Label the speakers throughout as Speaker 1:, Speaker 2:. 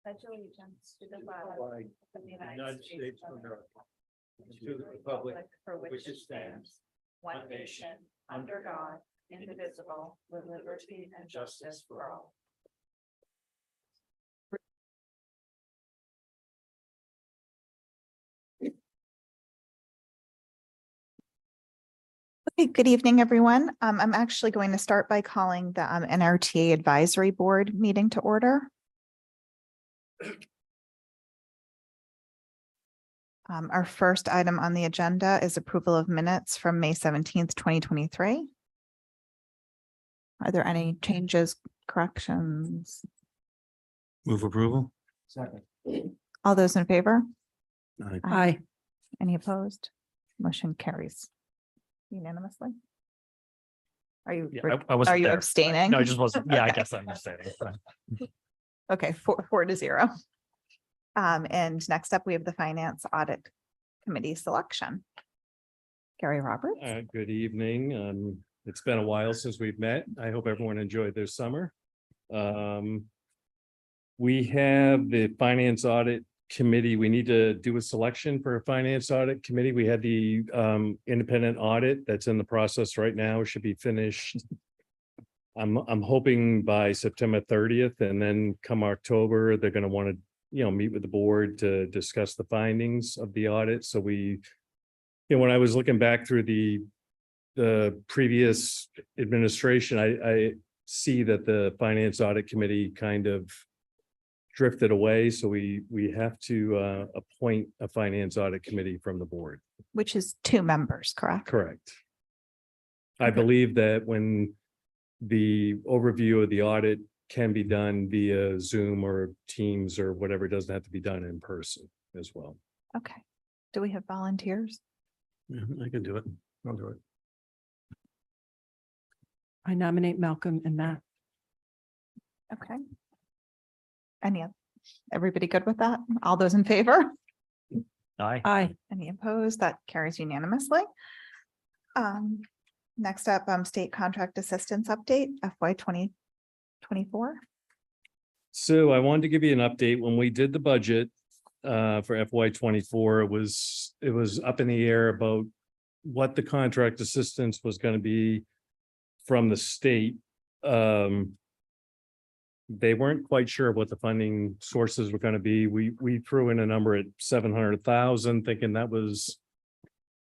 Speaker 1: pledge allegiance to the flag of the United States of America, and to the republic for which it stands, one nation, under God, indivisible, with liberty and justice for all.
Speaker 2: Okay, good evening, everyone. I'm actually going to start by calling the NRTA Advisory Board meeting to order. Our first item on the agenda is approval of minutes from May 17th, 2023. Are there any changes, corrections?
Speaker 3: Move approval.
Speaker 4: Second.
Speaker 2: All those in favor?
Speaker 3: Aye.
Speaker 2: Aye. Any opposed? Motion carries unanimously. Are you,
Speaker 4: Yeah, I wasn't
Speaker 2: are you
Speaker 4: there.
Speaker 2: abstaining?
Speaker 4: No, I just wasn't. Yeah, I guess I'm abstaining.
Speaker 2: Okay, 4-0. And next up, we have the Finance Audit Committee selection. Gary Roberts.
Speaker 3: Good evening. It's been a while since we've met. I hope everyone enjoyed their summer. We have the Finance Audit Committee. We need to do a selection for a Finance Audit Committee. We had the independent audit that's in the process right now. It should be finished. I'm hoping by September 30th, and then come October, they're going to want to, meet with the board to discuss the findings of the audit. So when I was looking back through the previous administration, I see that the Finance Audit Committee kind of drifted away. So we have to appoint a Finance Audit Committee from the board.
Speaker 2: Which is 2 members, correct?
Speaker 3: Correct. I
Speaker 2: Okay.
Speaker 3: believe that when the overview of the audit can be done via Zoom or Teams or whatever, it doesn't have to be done in person as well.
Speaker 2: Okay. Do we have volunteers?
Speaker 3: Yeah, I can do it. I'll do it.
Speaker 5: I nominate Malcolm and Matt.
Speaker 2: Okay. Everybody good with that? All those in favor?
Speaker 4: Aye.
Speaker 5: Aye.
Speaker 2: Any opposed? That carries unanimously. Next up, state contract assistance update FY 2024.
Speaker 3: So I wanted to give you an update. When we did the budget for FY 24, it was up in the air about what the contract assistance was going to be from the state. They weren't quite sure what the funding sources were going to be. We threw in a number at 700,000, thinking that was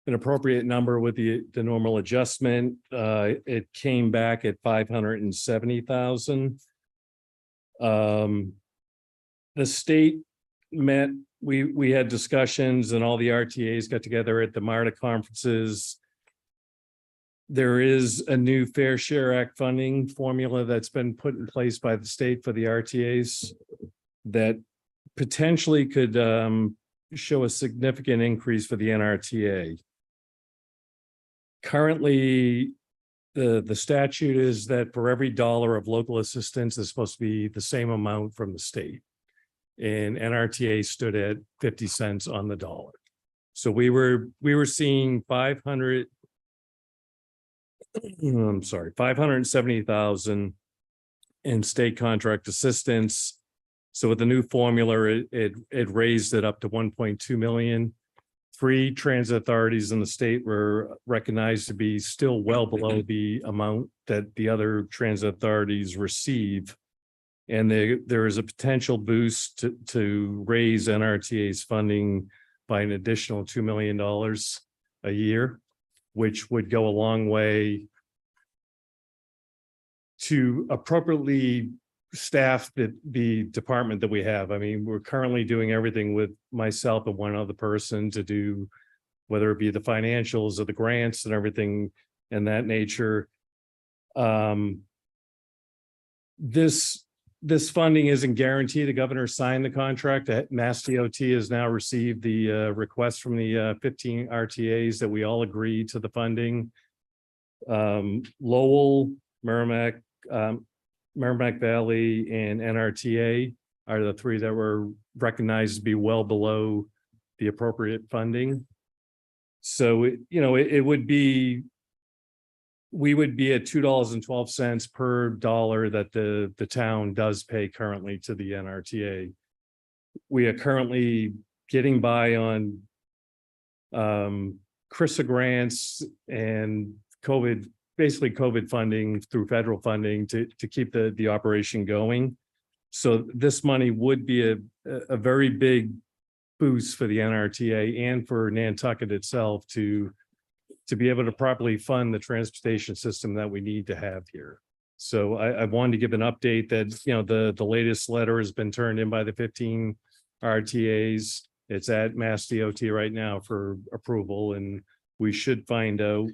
Speaker 3: an appropriate number with the normal adjustment. It came back at 570,000. The state met, we had discussions, and all the RTAs got together at the MARTA conferences. There is a new Fair Share Act funding formula that's been put in place by the state for the RTAs that potentially could show a significant increase for the NRTA. Currently, the statute is that for every dollar of local assistance is supposed to be the same amount from the state. And NRTA stood at 50 cents on the dollar. So we were seeing 570,000 in state contract assistance. So with the new formula, it raised it up to 1.2 million. 3 transit authorities in the state were recognized to be still well below the amount that the other transit authorities receive. And there is a potential boost to raise NRTA's funding by an additional $2 million a year, which would go a long way to appropriately staff the department that we have. I mean, we're currently doing everything with myself and one other person to do, whether it be the financials or the grants and everything in that nature. This funding isn't guaranteed. The governor signed the contract. Mass DOT has now received the request from the 15 RTAs that we all agreed to the funding. Lowell, Merrimack Valley, and NRTA are the 3 that were recognized to be well below the appropriate funding. So, it would be, we would be at $2.12 per dollar that the town does pay currently to the NRTA. We are currently getting by on CRISA grants and basically COVID funding through federal funding to keep the operation going. So this money would be a very big boost for the NRTA and for Nantucket itself to be able to properly fund the transportation system that we need to have here. So I wanted to give an update that, you know, the latest letter has been turned in by the 15 RTAs. It's at Mass DOT right now for approval, and we should find out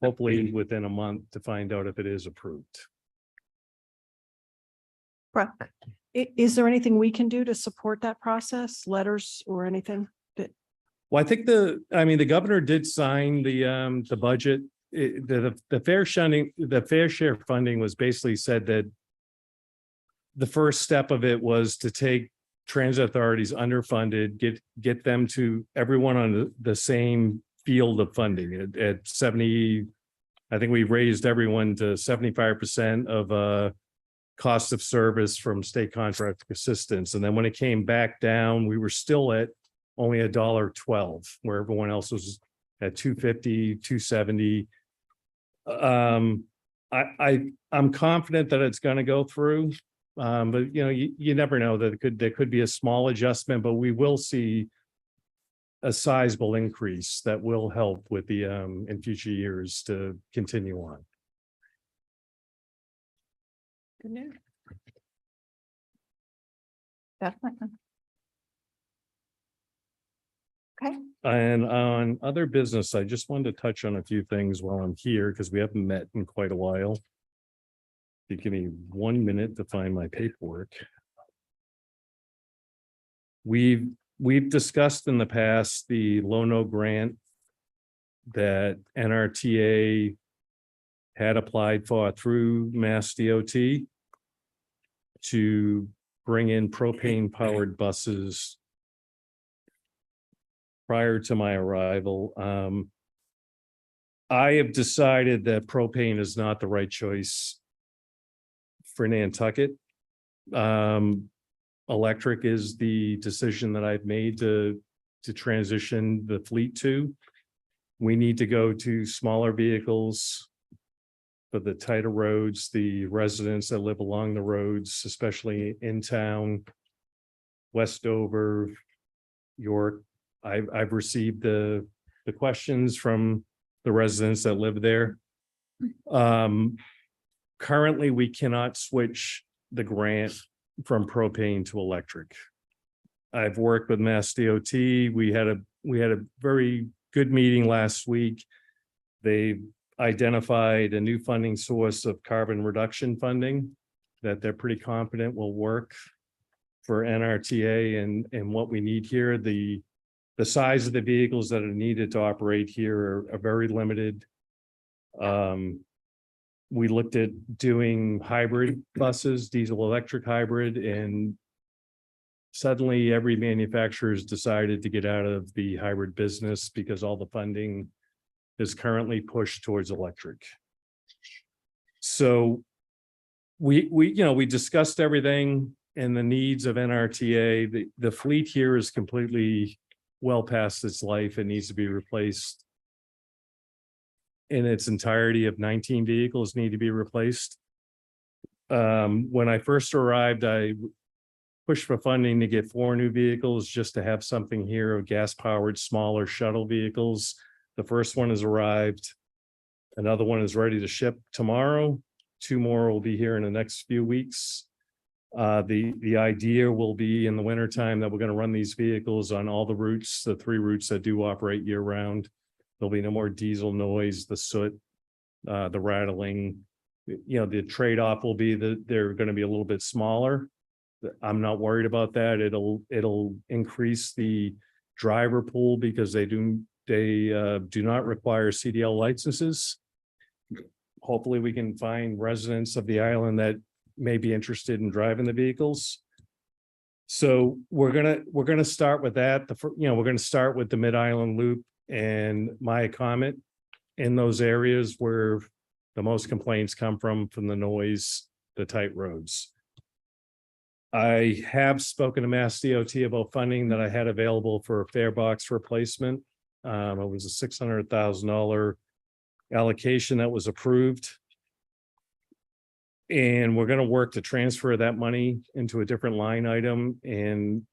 Speaker 3: hopefully within a month to find out if it is approved.
Speaker 2: Brooke,
Speaker 5: Is there anything we can do to support that process, letters or anything?
Speaker 3: Well, I think the governor did sign the budget. The fair share funding was basically said that the first step of it was to take transit authorities underfunded, get them to everyone on the same field of funding at 70. I think we raised everyone to 75% of cost of service from state contract assistance. And then when it came back down, we were still at only $1.12, where everyone else was at $2.50, $2.70. I'm confident that it's going to go through. But you know, you never know that there could be a small adjustment, but we will see a sizable increase that will help with the in future years to continue on.
Speaker 5: Good news.
Speaker 2: definitely. Okay,
Speaker 3: And on other business, I just wanted to touch on a few things while I'm here because we haven't met in quite a while. If you give me 1 minute to find my paperwork. We've discussed in the past the Low-No grant that NRTA had applied for through Mass DOT to bring in propane powered buses. Prior to my arrival, I have decided that propane is not the right choice for Nantucket. Electric is the decision that I've made to transition the fleet to. We need to go to smaller vehicles for the tighter roads, the residents that live along the roads, especially in town, Westover, York. I've received the questions from the residents that live there. Currently, we cannot switch the grant from propane to electric. I've worked with Mass DOT. We had a very good meeting last week. They identified a new funding source of carbon reduction funding that they're pretty confident will work for NRTA and what we need here. The size of the vehicles that are needed to operate here are very limited. We looked at doing hybrid buses, diesel electric hybrid, and suddenly every manufacturer has decided to get out of the hybrid business because all the funding is currently pushed towards electric. So we discussed everything and the needs of NRTA. The fleet here is completely well past its life. It needs to be replaced in its entirety. Of 19 vehicles need to be replaced. When I first arrived, I pushed for funding to get 4 new vehicles just to have something here of gas-powered, smaller shuttle vehicles. The first one has arrived. Another one is ready to ship tomorrow. 2 more will be here in the next few weeks. The idea will be in the wintertime that we're going to run these vehicles on all the routes, the 3 routes that do operate year round. There'll be no more diesel noise, the soot, the rattling. The trade-off will be that they're going to be a little bit smaller. I'm not worried about that. It'll increase the driver pool because they do not require CDL licenses. Hopefully we can find residents of the island that may be interested in driving the vehicles. So we're gonna start with that. We're gonna start with the Mid-Island Loop and my comment in those areas where the most complaints come from the noise, the tight roads. I have spoken to Mass DOT about funding that I had available for a fare box replacement. It was a $600,000 allocation that was approved. And we're gonna work to transfer that money into a different line item, and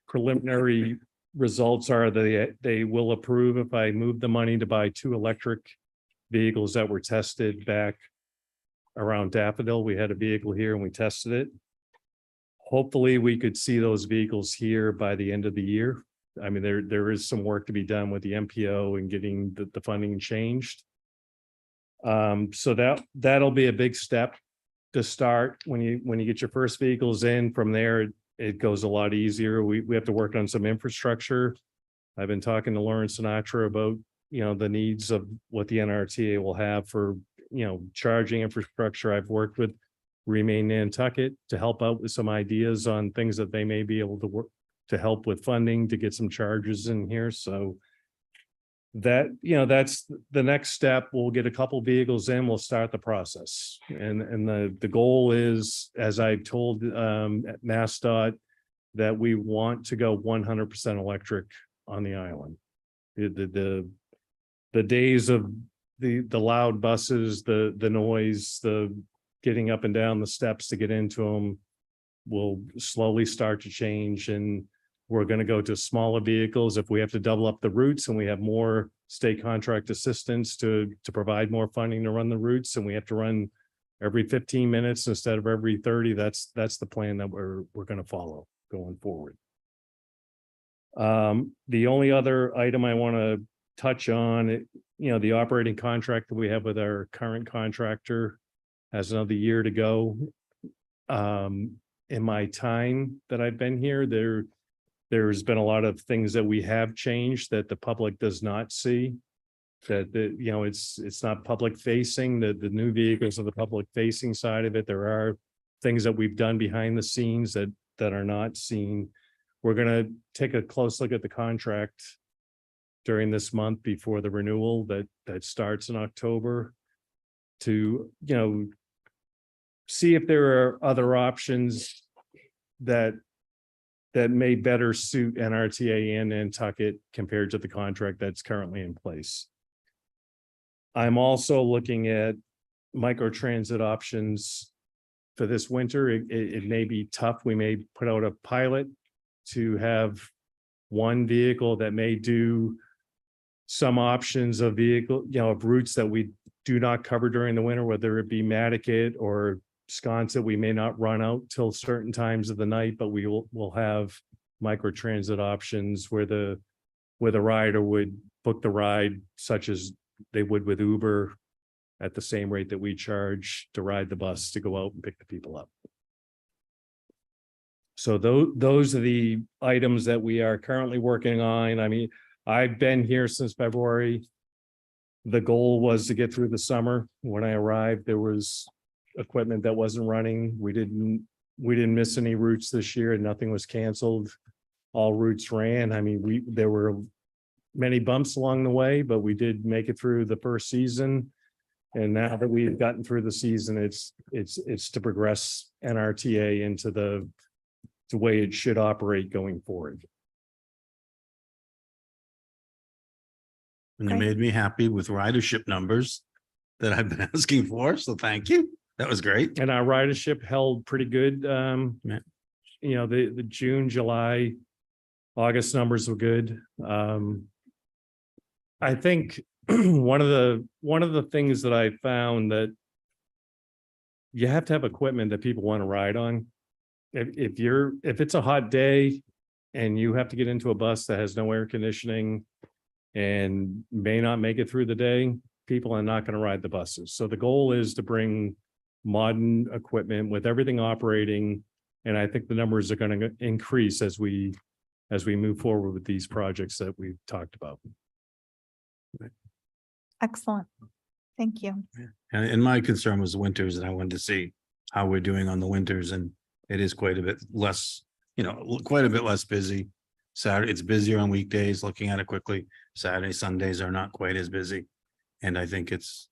Speaker 3: preliminary results are they will approve if I move the money to buy 2 electric vehicles that were tested back around Daffodil. We had a vehicle here and we tested it. Hopefully, we could see those vehicles here by the end of the year. I mean, there is some work to be done with the MPO and getting the funding changed. So that'll be a big step to start. When you get your first vehicles in, from there, it goes a lot easier. We have to work on some infrastructure. I've been talking to Lawrence Sinatra about, the needs of what the NRTA will have for, charging infrastructure. I've worked with Remain Nantucket to help out with some ideas on things that they may be able to work to help with funding to get some charges in here. So that's the next step. We'll get a couple vehicles in, we'll start the process. And the goal is, as I've told at MassDOT, that we want to go 100% electric on the island. The days of the loud buses, the noise, the getting up and down the steps to get into them will slowly start to change, and we're going to go to smaller vehicles. If we have to double up the routes and we have more state contract assistance to provide more funding to run the routes, and we have to run every 15 minutes instead of every 30, that's the plan that we're going to follow going forward. The only other item I want to touch on, the operating contract that we have with our current contractor has another year to go. In my time that I've been here, there's been a lot of things that we have changed that the public does not see. That it's not public facing. The new vehicles are the public facing side of it. There are things that we've done behind the scenes that are not seen. We're gonna take a close look at the contract during this month before the renewal that starts in October, to see if there are other options that may better suit NRTA and Nantucket compared to the contract that's currently in place. I'm also looking at microtransit options for this winter. It may be tough. We may put out a pilot to have one vehicle that may do some options of of routes that we do not cover during the winter, whether it be Nantucket or Sconset. We may not run out till certain times of the night, but we'll have microtransit options where the rider would book the ride, such as they would with Uber, at the same rate that we charge to ride the bus to go out and pick the people up. So those are the items that we are currently working on. I mean, I've been here since February. The goal was to get through the summer. When I arrived, there was equipment that wasn't running. We didn't miss any routes this year, and nothing was canceled. All routes ran. I mean, there were many bumps along the way, but we did make it through the first season. And now that we've gotten through the season, it's to progress NRTA into the way it should operate going forward.
Speaker 6: And you made me happy with ridership numbers that I've been asking for. So thank you. That was great.
Speaker 3: And our ridership held pretty good.
Speaker 6: Yeah.
Speaker 3: The June, July, August numbers were good. I think one of the things that I found, that you have to have equipment that people want to ride on. If it's a hot day and you have to get into a bus that has no air conditioning and may not make it through the day, people are not going to ride the buses. So the goal is to bring modern equipment with everything operating. And I think the numbers are going to increase as we move forward with these projects that we've talked about.
Speaker 2: Excellent. Thank you.
Speaker 6: And my concern was the winters, and I wanted to see how we're doing on the winters, and it is quite a bit less, quite a bit less busy. Saturday, it's busier on weekdays, looking at it quickly. Saturday, Sundays are not quite as busy. And I think it's,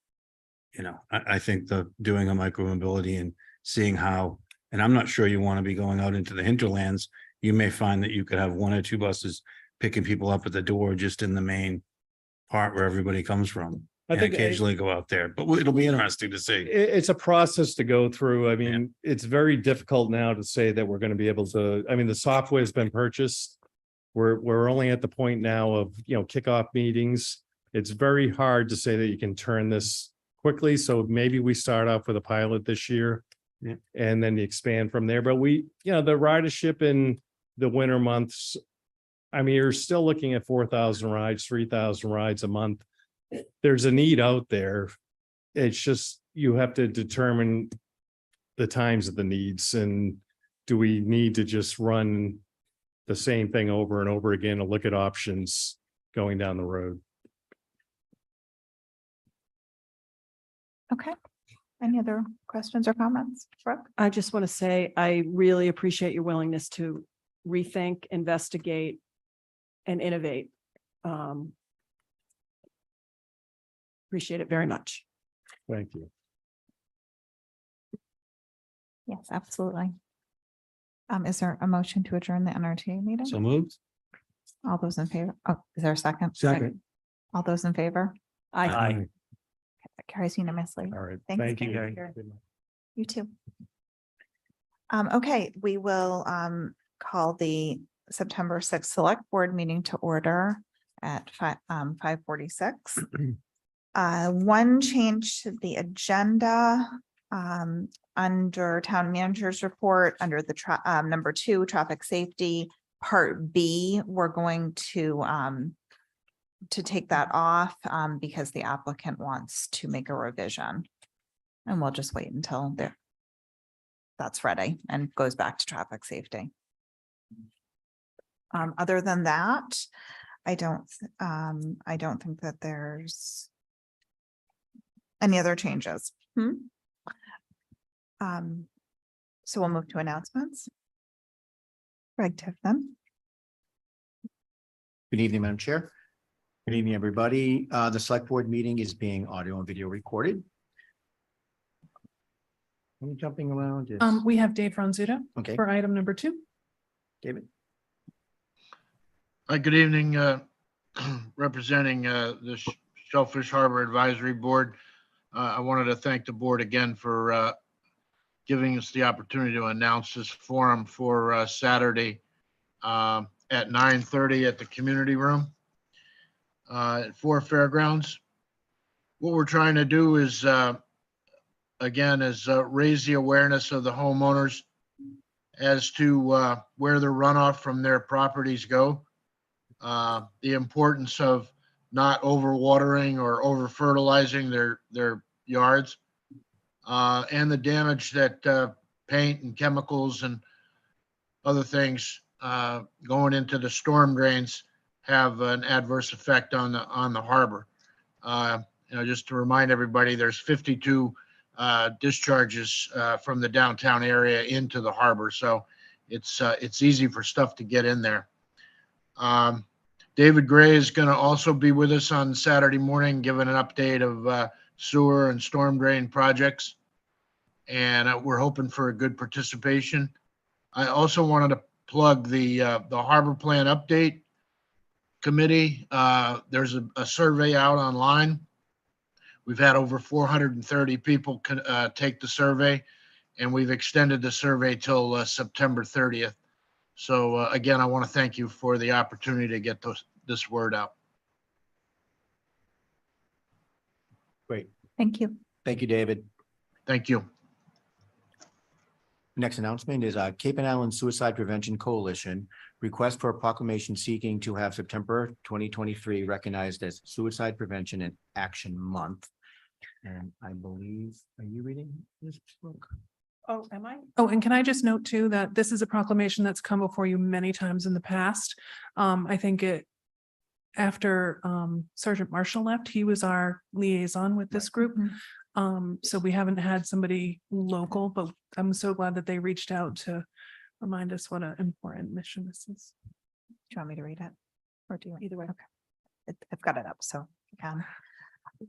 Speaker 6: I think doing a micromobility and seeing how And I'm not sure you want to be going out into the hinterlands. You may find that you could have 1 or 2 buses picking people up at the door just in the main part where everybody comes from.
Speaker 3: I
Speaker 6: And
Speaker 3: think
Speaker 6: occasionally go out there, but it'll be interesting to see.
Speaker 3: it's a process to go through. I mean, it's very difficult now to say that we're going to be able to, I mean, the software has been purchased. We're only at the point now of, kickoff meetings. It's very hard to say that you can turn this quickly. So maybe we start off with a pilot this year.
Speaker 6: Yeah.
Speaker 3: And then expand from there. But the ridership in the winter months, I mean, you're still looking at 4,000 rides, 3,000 rides a month. There's a need out there. It's just, you have to determine the times of the needs, and do we need to just run the same thing over and over again to look at options going down the road?
Speaker 2: Okay. Any other questions or comments? Brooke?
Speaker 5: I just want to say, I really appreciate your willingness to rethink, investigate, and innovate. Appreciate it very much.
Speaker 3: Thank you.
Speaker 2: Yes, absolutely. Is there a motion to adjourn the NRTA meeting?
Speaker 6: So moved.
Speaker 2: All those in favor? Oh, is there a second?
Speaker 6: Second.
Speaker 2: All those in favor?
Speaker 5: Aye.
Speaker 2: That carries unanimously.
Speaker 3: All right.
Speaker 2: Thanks,
Speaker 3: Thank you.
Speaker 2: Gary. You too. Okay, we will call the September 6th Select Board meeting to order at 5:46. One change to the agenda under Town Manager's Report, under the number 2, Traffic Safety, Part B, we're going to take that off because the applicant wants to make a revision. And we'll just wait until that's ready and goes back to traffic safety. Other than that, I don't think that there's any other changes. So we'll move to announcements. Greg Tiffin.
Speaker 7: Good evening, Madam Chair. Good evening, everybody. The select board meeting is being audio and video recorded. Are we jumping around?
Speaker 8: We have Dave Ronzuto
Speaker 7: Okay,
Speaker 8: for item number 2.
Speaker 7: David.
Speaker 9: Hi, good evening, representing the Shellfish Harbor Advisory Board. I wanted to thank the board again for giving us the opportunity to announce this forum for Saturday at 9:30 at the community room for Fairgrounds. What we're trying to do is, again, raise the awareness of the homeowners as to where the runoff from their properties go. The importance of not overwatering or over fertilizing their yards, and the damage that paint and chemicals and other things going into the storm drains have an adverse effect on the harbor. Just to remind everybody, there's 52 discharges from the downtown area into the harbor, so it's easy for stuff to get in there. David Gray is going to also be with us on Saturday morning, giving an update of sewer and storm drain projects. And we're hoping for a good participation. I also wanted to plug the Harbor Plan Update Committee. There's a survey out online. We've had over 430 people take the survey, and we've extended the survey till September 30th. So again, I want to thank you for the opportunity to get this word out.
Speaker 7: Great.
Speaker 2: Thank you.
Speaker 7: Thank you, David.
Speaker 9: Thank you.
Speaker 7: Next announcement is Cape and Island Suicide Prevention Coalition request for a proclamation seeking to have September 2023 recognized as Suicide Prevention and Action Month. And I believe, are you reading this book?
Speaker 5: Oh, am I?
Speaker 8: Oh, and can I just note too, that this is a proclamation that's come before you many times in the past. I think after Sergeant Marshall left, he was our liaison with this group. So we haven't had somebody local, but I'm so glad that they reached out to remind us what an important mission this is.
Speaker 2: Do you want me to read it? Or do you? Either way. Okay. I've got it up, so you can.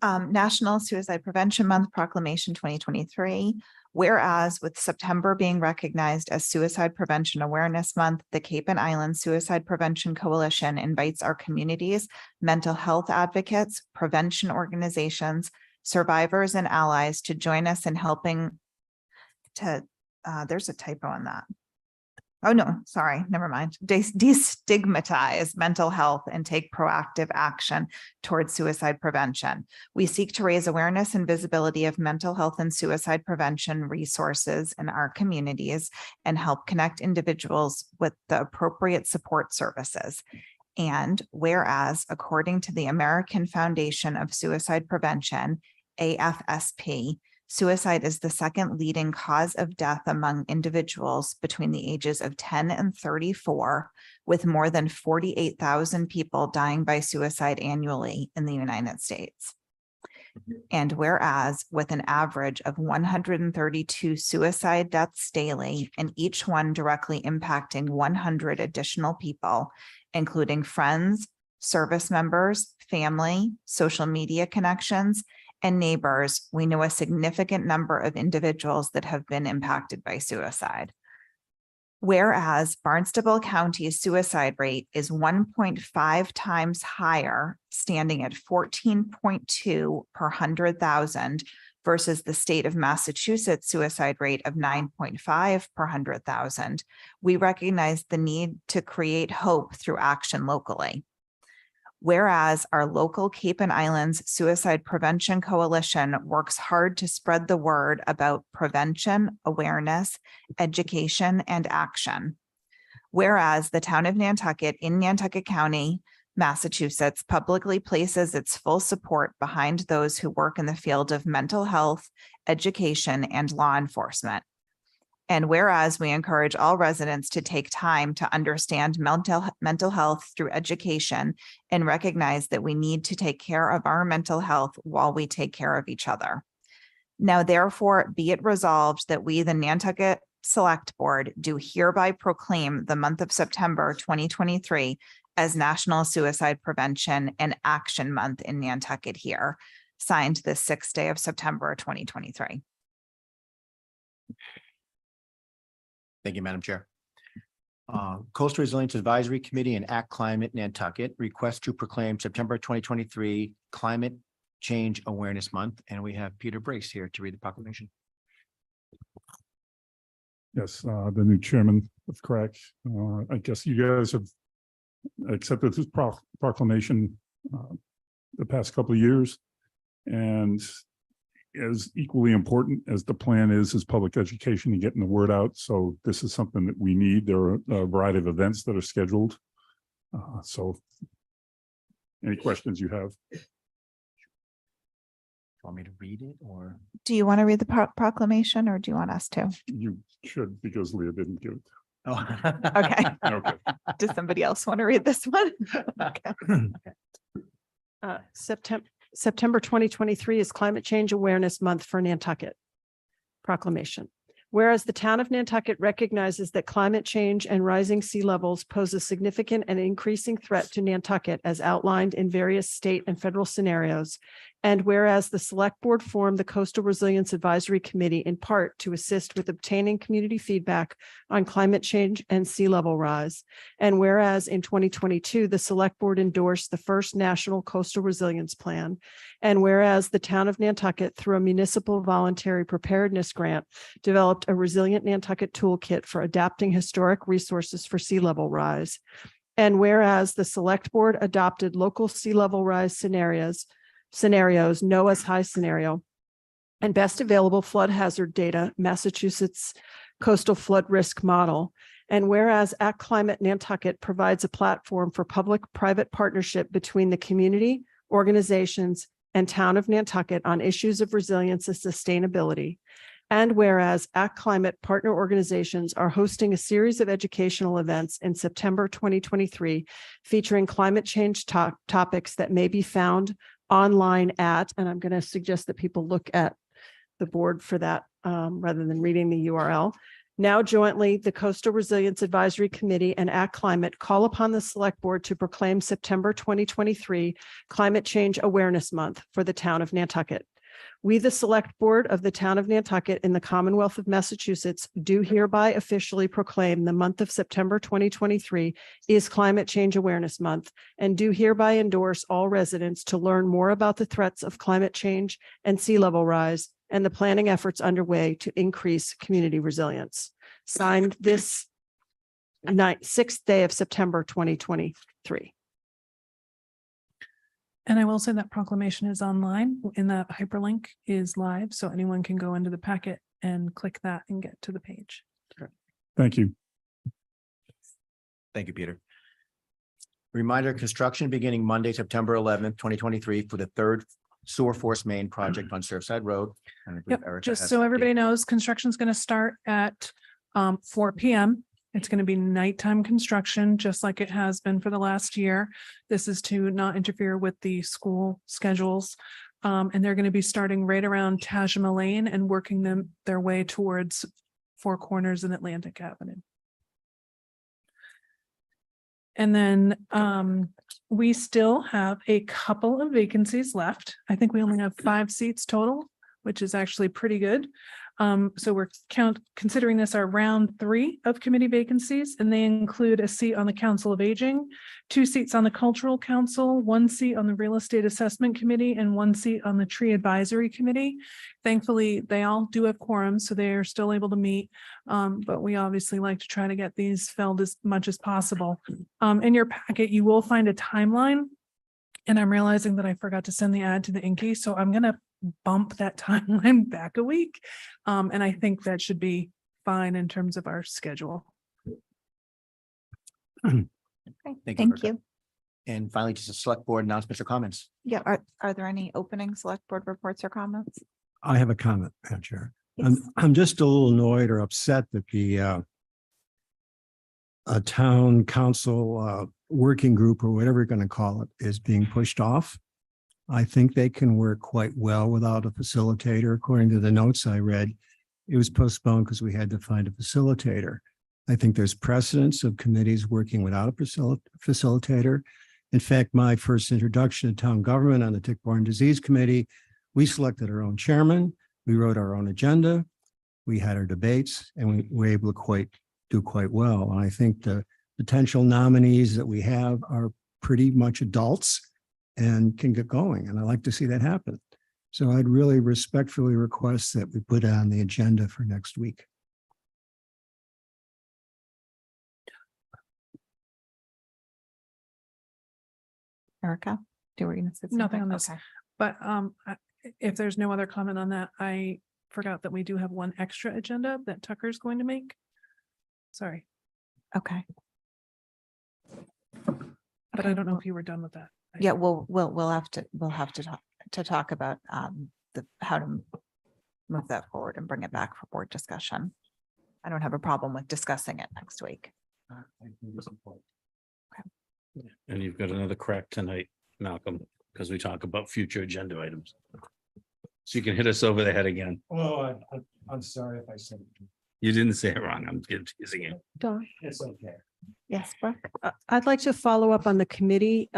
Speaker 2: National Suicide Prevention Month Proclamation 2023. Whereas with September being recognized as Suicide Prevention Awareness Month, the Cape and Island Suicide Prevention Coalition invites our communities, mental health advocates, prevention organizations, survivors, and allies to join us in helping to, there's a typo in that. Oh, no, sorry, never mind. Destigmatize mental health and take proactive action towards suicide prevention. We seek to raise awareness and visibility of mental health and suicide prevention resources in our communities and help connect individuals with the appropriate support services. And whereas, according to the American Foundation of Suicide Prevention, AFSP, suicide is the second leading cause of death among individuals between the ages of 10 and 34, with more than 48,000 people dying by suicide annually in the United States. And whereas with an average of 132 suicide deaths daily, and each one directly impacting 100 additional people, including friends, service members, family, social media connections, and neighbors, we know a significant number of individuals that have been impacted by suicide. Whereas Barnstable County's suicide rate is 1.5 times higher, standing at 14.2 per 100,000 versus the state of Massachusetts suicide rate of 9.5 per 100,000, we recognize the need to create hope through action locally. Whereas our local Cape and Islands Suicide Prevention Coalition works hard to spread the word about prevention, awareness, education, and action. Whereas the town of Nantucket in Nantucket County, Massachusetts, publicly places its full support behind those who work in the field of mental health, education, and law enforcement. And whereas we encourage all residents to take time to understand mental health through education and recognize that we need to take care of our mental health while we take care of each other. Now, therefore, be it resolved that we, the Nantucket Select Board, do hereby proclaim the month of September 2023 as National Suicide Prevention and Action Month in Nantucket here, signed the 6th day of September 2023.
Speaker 7: Thank you, Madam Chair. Coastal Resilience Advisory Committee and ACKlimate Nantucket request to proclaim September 2023 Climate Change Awareness Month. And we have Peter Brace here to read the proclamation.
Speaker 10: Yes, the new chairman of CRAC. I guess you guys have accepted this proclamation the past couple of years. And as equally important as the plan is public education and getting the word out. So this is something that we need. There are a variety of events that are scheduled. So any questions you have?
Speaker 7: Want me to read it or?
Speaker 2: Do you want to read the proclamation or do you want us to?
Speaker 10: You should, because Leah didn't give it.
Speaker 7: Oh.
Speaker 2: Okay.
Speaker 10: Okay.
Speaker 2: Does somebody else want to read this one? Okay.
Speaker 5: September 2023 is Climate Change Awareness Month for Nantucket. Proclamation. Whereas the town of Nantucket recognizes that climate change and rising sea levels pose a significant and increasing threat to Nantucket as outlined in various state and federal scenarios, and whereas the Select Board formed the Coastal Resilience Advisory Committee in part to assist with obtaining community feedback on climate change and sea level rise, and whereas in 2022, the Select Board endorsed the first National Coastal Resilience Plan, and whereas the town of Nantucket, through a municipal voluntary preparedness grant, developed a resilient Nantucket toolkit for adapting historic resources for sea level rise. And whereas the Select Board adopted local sea level rise scenarios, NOAA's high scenario, and best available flood hazard data, Massachusetts coastal flood risk model. And whereas ACKlimate Nantucket provides a platform for public-private partnership between the community, organizations, and town of Nantucket on issues of resilience and sustainability. And whereas ACKlimate partner organizations are hosting a series of educational events in September 2023 featuring climate change topics that may be found online at, and I'm going to suggest that people look at the board for that rather than reading the URL, Now jointly, the Coastal Resilience Advisory Committee and ACKlimate call upon the Select Board to proclaim September 2023 Climate Change Awareness Month for the town of Nantucket. We, the Select Board of the town of Nantucket in the Commonwealth of Massachusetts, do hereby officially proclaim the month of September 2023 is Climate Change Awareness Month, and do hereby endorse all residents to learn more about the threats of climate change and sea level rise and the planning efforts underway to increase community resilience. Signed this 6th day of September 2023.
Speaker 8: And I will say that proclamation is online, and that hyperlink is live, so anyone can go into the packet and click that and get to the page.
Speaker 10: Thank you.
Speaker 7: Thank you, Peter. Reminder, construction beginning Monday, September 11th, 2023 for the third sewer force main project on Surfside Road. And I believe
Speaker 8: Yep,
Speaker 7: Erica
Speaker 8: just
Speaker 7: has
Speaker 8: so
Speaker 7: a
Speaker 8: everybody
Speaker 7: date.
Speaker 8: knows, construction's going to start at 4 p.m. It's going to be nighttime construction, just like it has been for the last year. This is to not interfere with the school schedules. And they're going to be starting right around Tashama Lane and working their way towards Four Corners and Atlantic Avenue. And then we still have a couple of vacancies left. I think we only have 5 seats total, which is actually pretty good. So we're considering this our round 3 of committee vacancies, and they include a seat on the Council of Aging, 2 seats on the Cultural Council, 1 seat on the Real Estate Assessment Committee, and 1 seat on the Tree Advisory Committee. Thankfully, they all do have quorums, so they are still able to meet. But we obviously like to try to get these filled as much as possible. In your packet, you will find a timeline. And I'm realizing that I forgot to send the ad to the Inky, so I'm going to bump that timeline back a week. And I think that should be fine in terms of our schedule.
Speaker 2: Okay,
Speaker 7: Thank
Speaker 2: thank
Speaker 7: Erica.
Speaker 2: you.
Speaker 7: And finally, just a select board announcements or comments.
Speaker 2: Yeah, are there any opening select board reports or comments?
Speaker 11: I have a comment, Madam Chair.
Speaker 2: Yes.
Speaker 11: I'm just a little annoyed or upset that the a town council working group or whatever you're going to call it is being pushed off. I think they can work quite well without a facilitator. According to the notes I read, it was postponed because we had to find a facilitator. I think there's precedence of committees working without a facilitator. In fact, my first introduction to town government on the Tick-Borne Disease Committee, we selected our own chairman, we wrote our own agenda, we had our debates, and we were able to do quite well. And I think the potential nominees that we have are pretty much adults and can get going. And I like to see that happen. So I'd really respectfully request that we put it on the agenda for next week.
Speaker 2: Erica, do we going to say
Speaker 8: Nothing
Speaker 2: something?
Speaker 8: on this.
Speaker 2: Okay.
Speaker 8: But if there's no other comment on that, I forgot that we do have 1 extra agenda that Tucker's going to make. Sorry,
Speaker 2: Okay.
Speaker 8: but I don't know if you were done with that.
Speaker 2: Yeah, we'll have to talk about how to move that forward and bring it back for board discussion. I don't have a problem with discussing it next week.
Speaker 6: And you've got another crack tonight, Malcolm, because we talk about future agenda items. So you can hit us over the head again.
Speaker 11: Oh, I'm sorry if I said it.
Speaker 6: You didn't say it wrong. I'm teasing you.
Speaker 5: Dawn?
Speaker 11: It's okay.
Speaker 2: Yes, Brooke?
Speaker 5: I'd like to follow up on the committee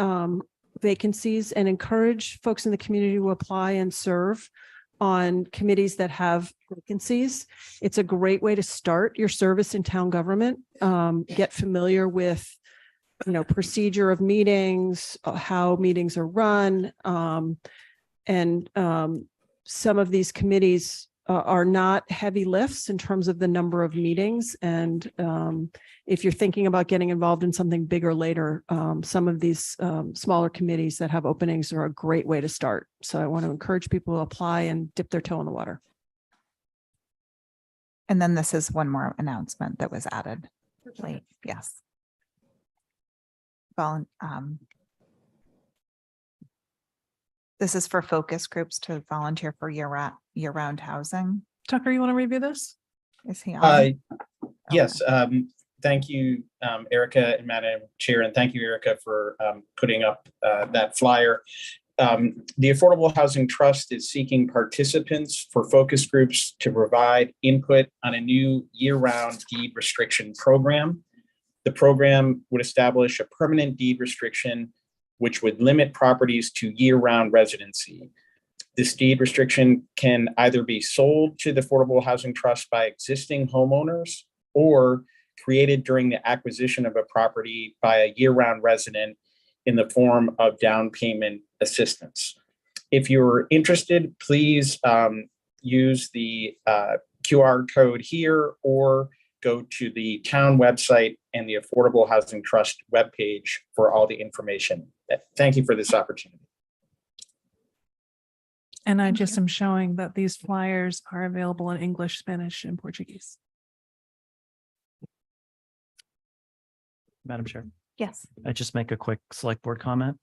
Speaker 5: vacancies and encourage folks in the community to apply and serve on committees that have vacancies. It's a great way to start your service in town government. Get familiar with, procedure of meetings, how meetings are run. And some of these committees are not heavy lifts in terms of the number of meetings. And if you're thinking about getting involved in something bigger later, some of these smaller committees that have openings are a great way to start. So I want to encourage people to apply and dip their toe in the water.
Speaker 2: And then this is one more announcement that was added late. Yes. This is for focus groups to volunteer for year-round housing.
Speaker 8: Tucker, you want to review this?
Speaker 2: Is he on?
Speaker 12: Yes, thank you, Erica and Madam Chair, and thank you, Erica, for putting up that flyer. The Affordable Housing Trust is seeking participants for focus groups to provide input on a new year-round deed restriction program. The program would establish a permanent deed restriction, which would limit properties to year-round residency. This deed restriction can either be sold to the Affordable Housing Trust by existing homeowners or created during the acquisition of a property by a year-round resident in the form of down payment assistance. If you're interested, please use the QR code here or go to the town website and the Affordable Housing Trust webpage for all the information. Thank you for this opportunity.
Speaker 8: And I just am showing that these flyers are available in English, Spanish, and Portuguese.
Speaker 4: Madam Chair,
Speaker 2: Yes.
Speaker 4: I just make a quick select board comment.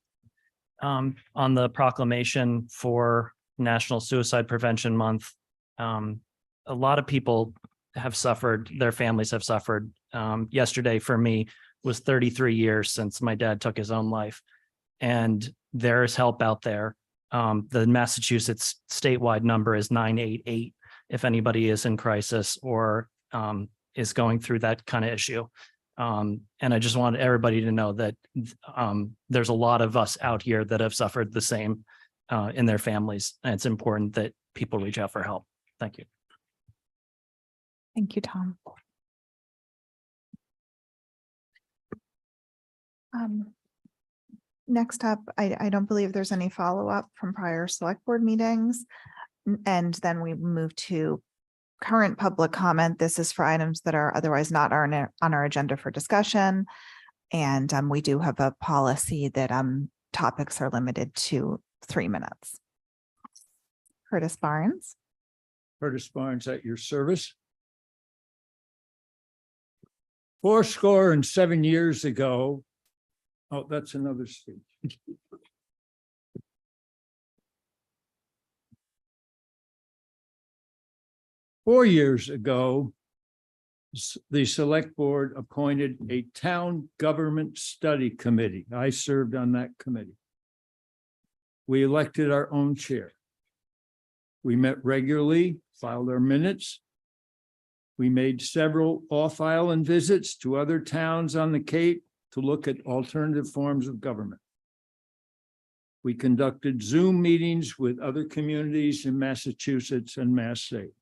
Speaker 4: On the proclamation for National Suicide Prevention Month. A lot of people have suffered, their families have suffered. Yesterday for me was 33 years since my dad took his own life. And there is help out there. The Massachusetts statewide number is 988 if anybody is in crisis or is going through that kind of issue. And I just want everybody to know that there's a lot of us out here that have suffered the same in their families. And it's important that people reach out for help. Thank you.
Speaker 2: Thank you, Tom. Next up, I don't believe there's any follow-up from prior select board meetings. And then we move to current public comment. This is for items that are otherwise not on our agenda for discussion. And we do have a policy that topics are limited to 3 minutes. Curtis Barnes.
Speaker 13: Curtis Barnes at your service. 77 years ago. Oh, that's another speech. 4 years ago, the select board appointed a town government study committee. I served on that committee. We elected our own chair. We met regularly, filed our minutes. We made several off-island visits to other towns on the Cape to look at alternative forms of government. We conducted Zoom meetings with other communities in Massachusetts and Mass State.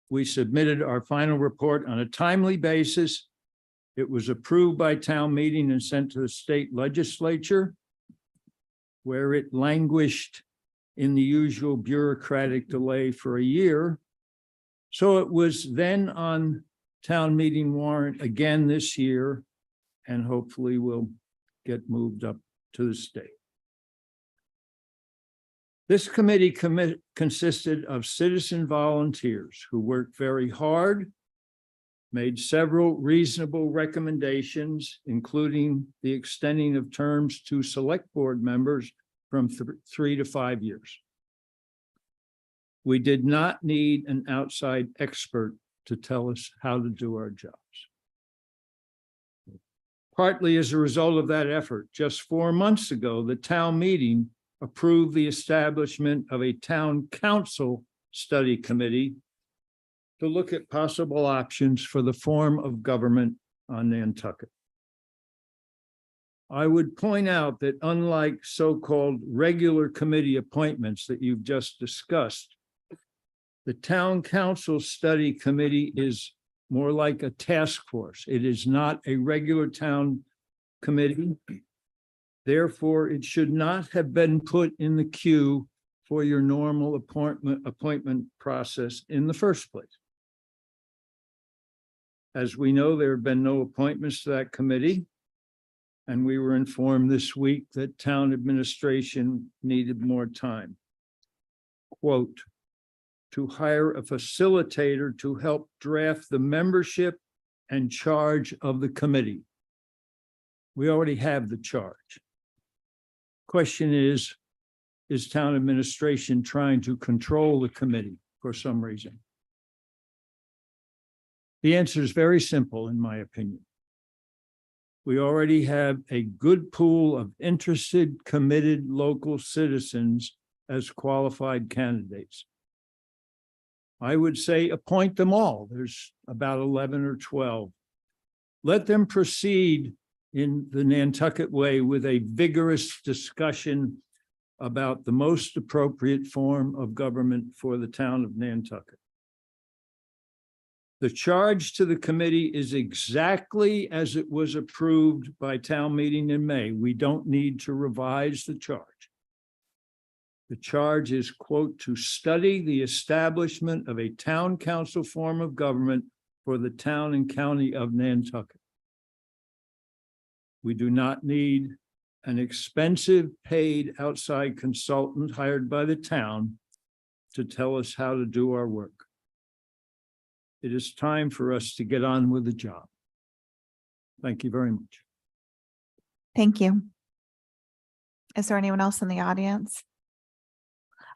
Speaker 13: We submitted our final report on a timely basis. It was approved by town meeting and sent to the state legislature, where it languished in the usual bureaucratic delay for a year. So it was then on town meeting warrant again this year, and hopefully will get moved up to the state. This committee consisted of citizen volunteers who worked very hard, made several reasonable recommendations, including the extending of terms to select board members from 3 to 5 years. We did not need an outside expert to tell us how to do our jobs. Partly as a result of that effort, just 4 months ago, the town meeting approved the establishment of a town council study committee to look at possible options for the form of government on Nantucket. I would point out that unlike so-called regular committee appointments that you've just discussed, the town council study committee is more like a task force. It is not a regular town committee. Therefore, it should not have been put in the queue for your normal appointment process in the first place. As we know, there have been no appointments to that committee. And we were informed this week that town administration needed more time. Quote, to hire a facilitator to help draft the membership and charge of the committee. We already have the charge. Question is town administration trying to control the committee for some reason? The answer is very simple, in my opinion. We already have a good pool of interested, committed local citizens as qualified candidates. I would say appoint them all. There's about 11 or 12. Let them proceed in the Nantucket way with a vigorous discussion about the most appropriate form of government for the town of Nantucket. The charge to the committee is exactly as it was approved by town meeting in May. We don't need to revise the charge. The charge is, quote, to study the establishment of a town council form of government for the town and county of Nantucket. We do not need an expensive paid outside consultant hired by the town to tell us how to do our work. It is time for us to get on with the job. Thank you very much.
Speaker 2: Thank you. Is there anyone else in the audience?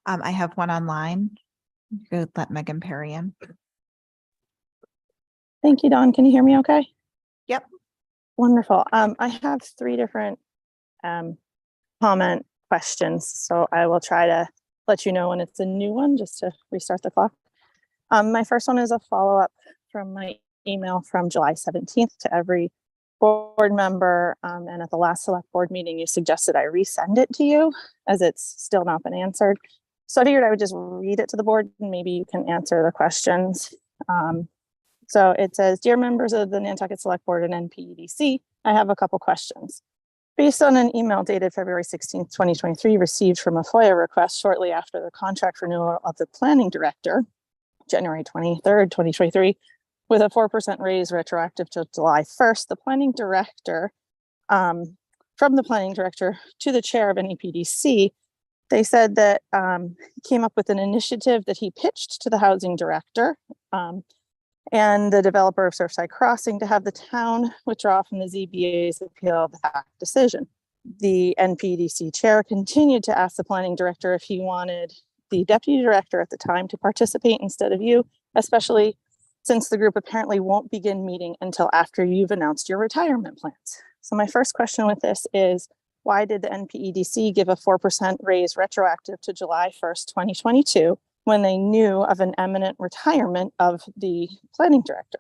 Speaker 2: I have one online. Good, let Megan Perry in.
Speaker 14: Thank you, Dawn. Can you hear me okay?
Speaker 2: Yep.
Speaker 14: Wonderful. I have 3 different comment questions, so I will try to let you know when it's a new one just to restart the clock. My first one is a follow-up from my email from July 17th to every board member. And at the last select board meeting, you suggested I resend it to you as it's still not been answered. So I figured I would just read it to the board and maybe you can answer the questions. So it says, dear members of the Nantucket Select Board and NPEDC, I have a couple questions. Based on an email dated February 16th, 2023, received from a FOIA request shortly after the contract renewal of the planning director, January 23rd, 2023, with a 4% raise retroactive to July 1st, the planning director, from the planning director to the chair of NEPDC, they said that he came up with an initiative that he pitched to the housing director and the developer of Surfside Crossing to have the town withdraw from the ZBA's appeal of the FAC decision. The NPDC chair continued to ask the planning director if he wanted the deputy director at the time to participate instead of you, especially since the group apparently won't begin meeting until after you've announced your retirement plans. So my first question with this is, why did the NPEDC give a 4% raise retroactive to July 1st, 2022, when they knew of an imminent retirement of the planning director?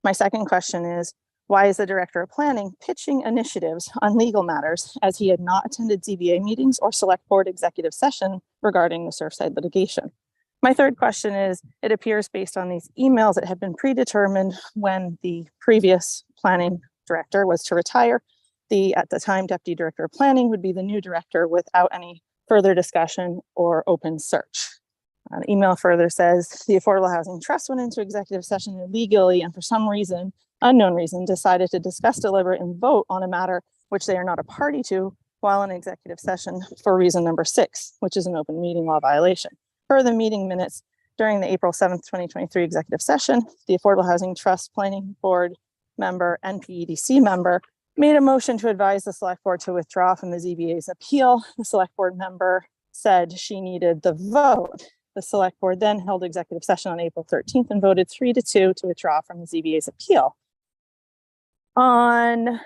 Speaker 14: My second question is, why is the director of planning pitching initiatives on legal matters as he had not attended ZBA meetings or select board executive session regarding the Surfside litigation? My third question is, it appears based on these emails that had been predetermined when the previous planning director was to retire, the, at the time, deputy director of planning would be the new director without any further discussion or open search. The email further says the Affordable Housing Trust went into executive session illegally and for some reason, unknown reason, decided to discuss, deliberate, and vote on a matter which they are not a party to while in executive session for reason number 6, which is an open meeting law violation. Per the meeting minutes during the April 7th, 2023 executive session, the Affordable Housing Trust Planning Board member, NPEDC member, made a motion to advise the select board to withdraw from the ZBA's appeal. The select board member said she needed the vote. The select board then held executive session on April 13th and voted 3-2 to withdraw from the ZBA's appeal. On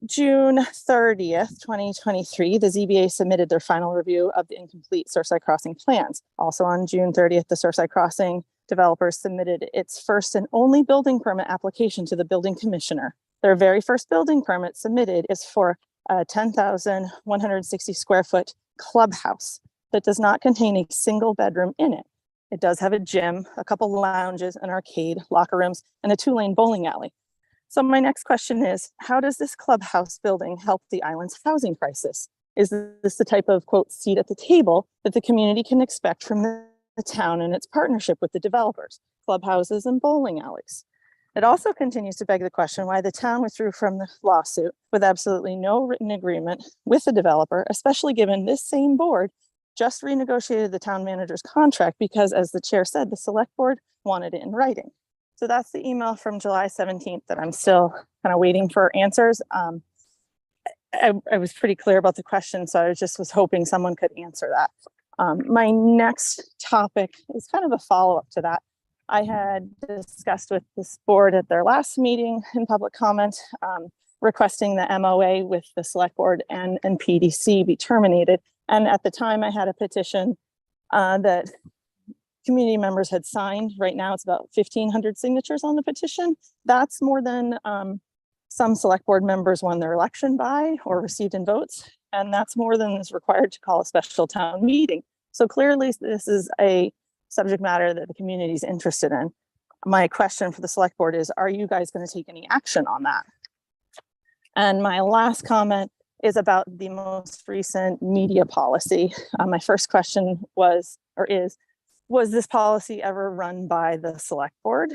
Speaker 14: June 30th, 2023, the ZBA submitted their final review of the incomplete Surfside Crossing plans. Also on June 30th, the Surfside Crossing developers submitted its first and only building permit application to the building commissioner. Their very first building permit submitted is for a 10,160 square foot clubhouse that does not contain a single bedroom in it. It does have a gym, a couple lounges, an arcade, locker rooms, and a 2-lane bowling alley. So my next question is, how does this clubhouse building help the island's housing crisis? Is this the type of, quote, seat at the table that the community can expect from the town and its partnership with the developers, clubhouses and bowling alleys? It also continues to beg the question why the town withdrew from the lawsuit with absolutely no written agreement with the developer, especially given this same board just renegotiated the town manager's contract because, as the chair said, the select board wanted it in writing. So that's the email from July 17th that I'm still kind of waiting for answers. I was pretty clear about the question, so I just was hoping someone could answer that. My next topic is kind of a follow-up to that. I had discussed with this board at their last meeting in public comment requesting the MOA with the select board and PDC be terminated. And at the time I had a petition that community members had signed. Right now it's about 1,500 signatures on the petition. That's more than some select board members won their election by or received in votes. And that's more than is required to call a special town meeting. So clearly this is a subject matter that the community is interested in. My question for the select board is, are you guys going to take any action on that? And my last comment is about the most recent media policy. My first question was this policy ever run by the select board?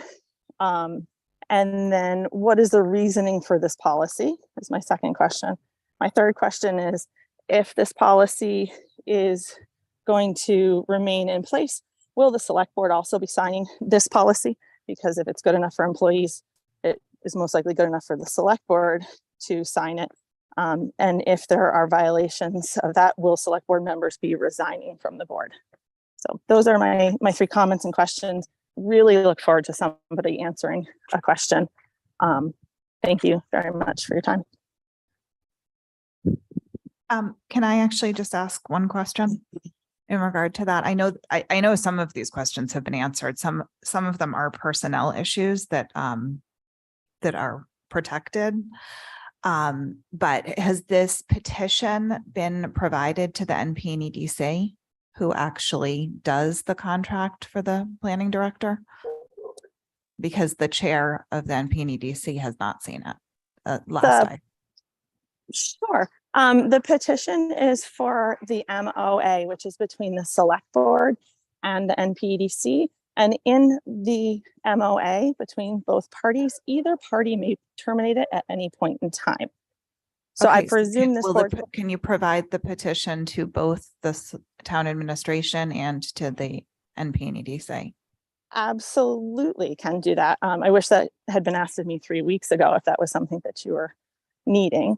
Speaker 14: And then what is the reasoning for this policy is my second question. My third question is, if this policy is going to remain in place, will the select board also be signing this policy? Because if it's good enough for employees, it is most likely good enough for the select board to sign it. And if there are violations of that, will select board members be resigning from the board? So those are my three comments and questions. Really look forward to somebody answering a question. Thank you very much for your time.
Speaker 2: Can I actually just ask one question in regard to that? I know some of these questions have been answered. Some of them are personnel issues that are protected. But has this petition been provided to the NPNEDC, who actually does the contract for the planning director? Because the chair of the NPNEDC has not seen it last time.
Speaker 14: Sure. The petition is for the MOA, which is between the select board and the NPDC. And in the MOA between both parties, either party may terminate it at any point in time. So I presume this board.
Speaker 2: Can you provide the petition to both the town administration and to the NPNEDC?
Speaker 14: Absolutely can do that. I wish that had been asked of me 3 weeks ago, if that was something that you were needing.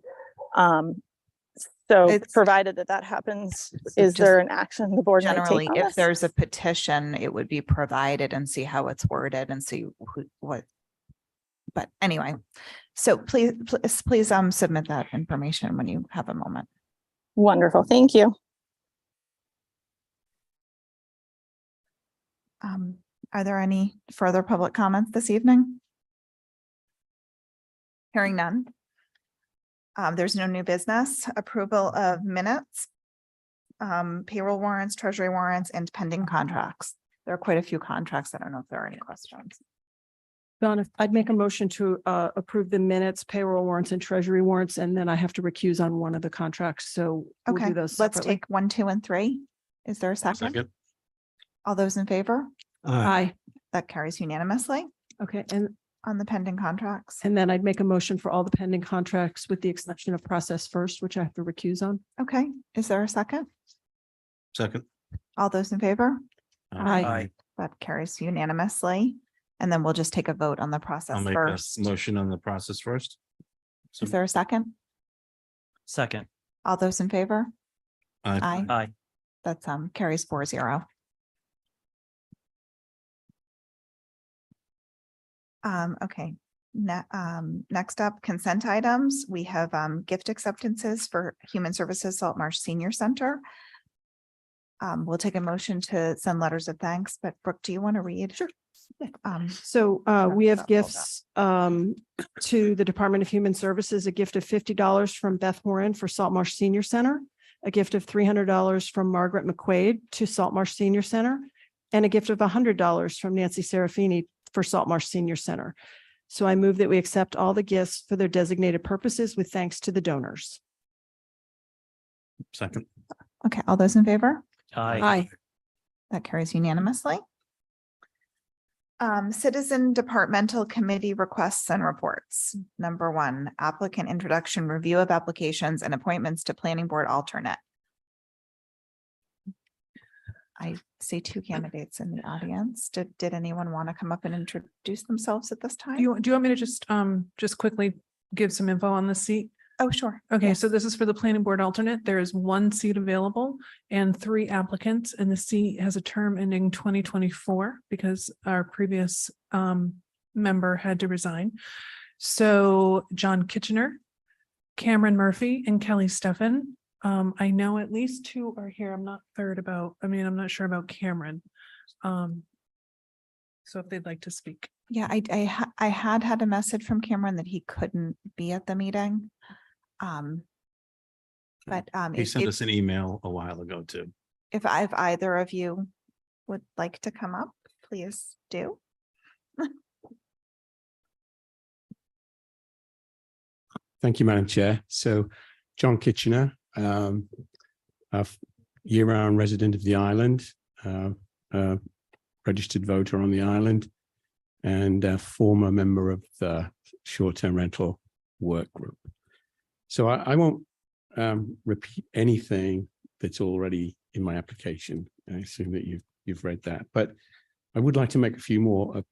Speaker 14: So provided that happens, is there an action the board might take on
Speaker 2: Generally, if
Speaker 14: this?
Speaker 2: there's a petition, it would be provided and see how it's worded and see what. But anyway, so please submit that information when you have a moment.
Speaker 14: Wonderful, thank you.
Speaker 2: Are there any further public comments this evening? Hearing none. There's no new business. Approval of minutes, payroll warrants, treasury warrants, and pending contracts. There are quite a few contracts. I don't know if there are any questions.
Speaker 5: Donna, I'd make a motion to approve the minutes, payroll warrants and treasury warrants, and then I have to recuse on one of the contracts. So we'll
Speaker 2: Okay,
Speaker 5: do those
Speaker 2: let's
Speaker 5: separately.
Speaker 2: take 1, 2, and 3. Is there a second? All those in favor?
Speaker 5: Aye.
Speaker 2: That carries unanimously
Speaker 5: Okay, and
Speaker 2: on the pending contracts.
Speaker 5: then I'd make a motion for all the pending contracts with the exception of process first, which I have to recuse on.
Speaker 2: Okay, is there a second?
Speaker 6: Second.
Speaker 2: All those in favor?
Speaker 5: Aye.
Speaker 2: That carries unanimously. And then we'll just take a vote on the process
Speaker 6: I'll make
Speaker 2: first.
Speaker 6: a motion on the process first.
Speaker 2: Is there a second?
Speaker 4: Second.
Speaker 2: All those in favor?
Speaker 6: Aye.
Speaker 4: Aye.
Speaker 2: That's carries 4-0. Okay. Next up, consent items. We have gift acceptances for Human Services Salt Marsh Senior Center. We'll take a motion to send letters of thanks, but Brooke, do you want to read? Sure.
Speaker 5: So we have gifts to the Department of Human Services, a gift of $50 from Beth Moran for Salt Marsh Senior Center, a gift of $300 from Margaret McQuaid to Salt Marsh Senior Center, and a gift of $100 from Nancy Serafini for Salt Marsh Senior Center. So I move that we accept all the gifts for their designated purposes with thanks to the donors.
Speaker 6: Second.
Speaker 2: Okay, all those in favor?
Speaker 4: Aye.
Speaker 2: That carries unanimously. Citizen Departmental Committee requests and reports. Number 1, applicant introduction, review of applications and appointments to planning board alternate. I see 2 candidates in the audience. Did anyone want to come up and introduce themselves at this time?
Speaker 8: Do you want me to just quickly give some info on the seat?
Speaker 2: Oh, sure.
Speaker 8: Okay,
Speaker 2: Yes.
Speaker 8: so this is for the planning board alternate. There is 1 seat available and 3 applicants, and the seat has a term ending 2024 because our previous member had to resign. So John Kitchener, Cameron Murphy and Kelly Steffen. I know at least two are here. I'm not not sure about Cameron. So if they'd like to speak.
Speaker 2: Yeah, I had a message from Cameron that he couldn't be at the meeting. But
Speaker 6: He sent us an email a while ago too.
Speaker 2: if either of you would like to come up, please do.
Speaker 15: Thank you, Madam Chair. So John Kitchener, a year-round resident of the island, registered voter on the island, and a former member of the short-term rental work group. So I won't repeat anything that's already in my application. I assume that you've read that, but I would like to make a few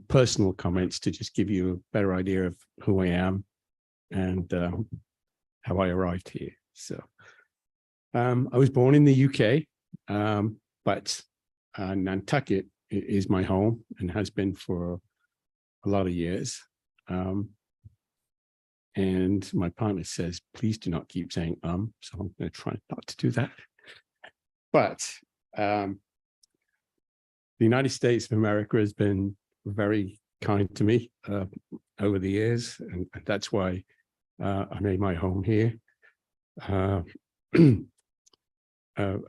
Speaker 15: personal comments to just give you a better idea of who I am and how I arrived here. So I was born in the UK, but Nantucket is my home and has been for a lot of years. And my partner says, please do not keep saying, so I'm going to try not to do that. But the United States of America has been very kind to me over the years, and that's why I made my home here. A